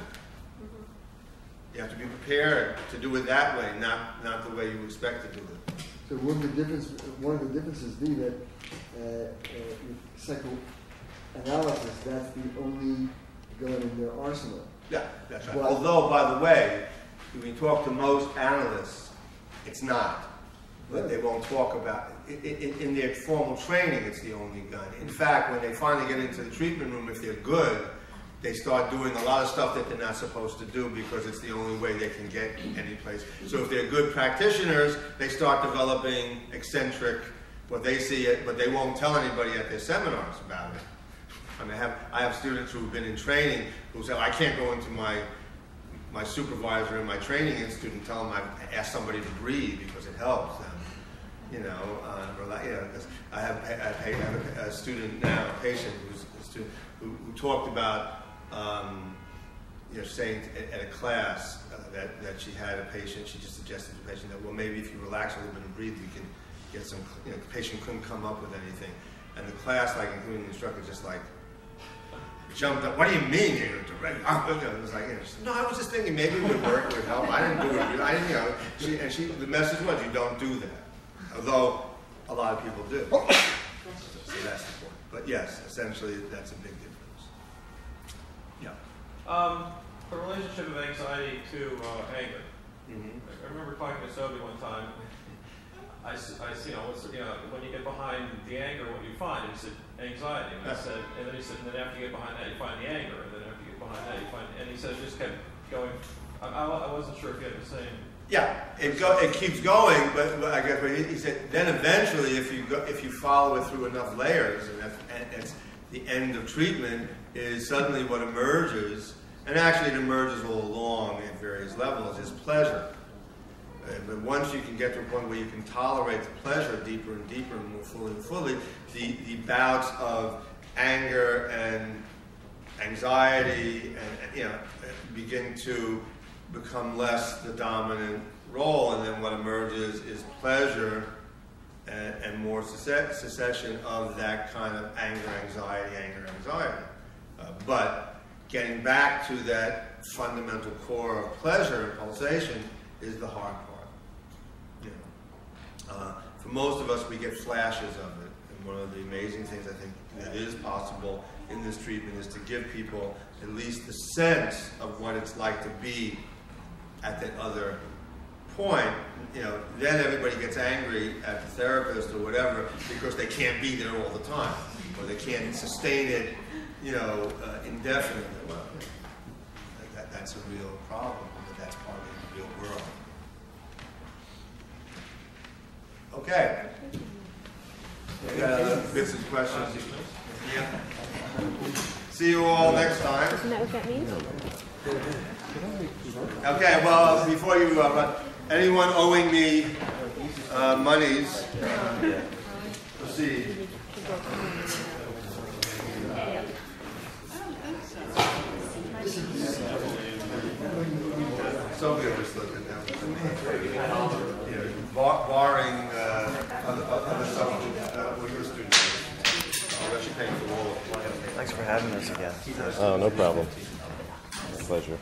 You have to be prepared to do it that way, not the way you expect to do it. So one of the differences be that psychoanalysis, that's the only gun in their arsenal. Yeah, that's right. Well, although, by the way, when you talk to most analysts, it's not. But they won't talk about it. In their formal training, it's the only gun. In fact, when they finally get into the treatment room, if they're good, they start doing a lot of stuff that they're not supposed to do because it's the only way they can get any place. So if they're good practitioners, they start developing eccentric, what they see it, but they won't tell anybody at their seminars about it. I mean, I have students who've been in training who say, I can't go into my supervisor in my training institute and tell them I've asked somebody to breathe because it helps them. I have a student now, a patient who talked about, saying at a class that she had a patient. She just suggested to the patient that, well, maybe if you relax a little bit and breathe, you can get some. The patient couldn't come up with anything, and the class, like including the instructor, just like jumped up. What do you mean? It was like, no, I was just thinking maybe it would work, it would help. I didn't do it. I didn't, the message was, you don't do that. Although a lot of people do. So that's the point. But yes, essentially that's a big difference. Yeah. The relationship of anxiety to anger. Mm-hmm. I remember talking to Sophie one time. I said, when you get behind the anger, what do you find? And he said, anxiety. And I said, and then he said, and then after you get behind that, you find the anger. And then after you get behind that, you find. And he said, it just kept going. I wasn't sure if you had the same. Yeah, it keeps going, but I guess what he said, then eventually, if you follow it through enough layers, and that's the end of treatment, is suddenly what emerges, and actually it emerges all along at various levels, is pleasure. But once you can get to a point where you can tolerate the pleasure deeper and deeper and more fully and fully, the bouts of anger and anxiety and begin to become less the dominant role, and then what emerges is pleasure and more cessation of that kind of anger, anxiety. But getting back to that fundamental core of pleasure and pulsation is the hard part. For most of us, we get flashes of it, and one of the amazing things I think that is possible in this treatment is to give people at least the sense of what it's like to be at that other point. Then everybody gets angry at the therapist or whatever because they can't be there all the time, or they can't sustain it, indefinitely. Well, that's a real problem, but that's part of the real world. Okay. We got other bits and questions. Yeah. See you all next time. Isn't that what that means? Okay, well, before you run, anyone owing me monies, proceed. Sophia was looking at barring other stuff with your students. I'll let you pay for all of it. Thanks for having us again. Oh, no problem. My pleasure.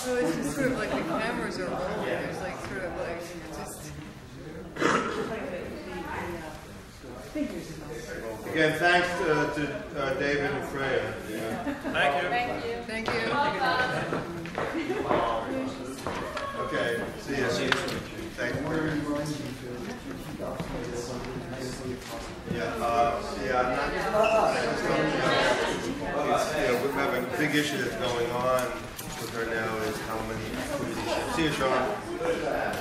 Oh, it's just sort of like the cameras are rolling. There's like sort of like just. Again, thanks to David and Freya. Thank you. Thank you. Thank you. Okay, see you. Thank you. We're having a big issue that's going on. with her now is how many. See you, Sean.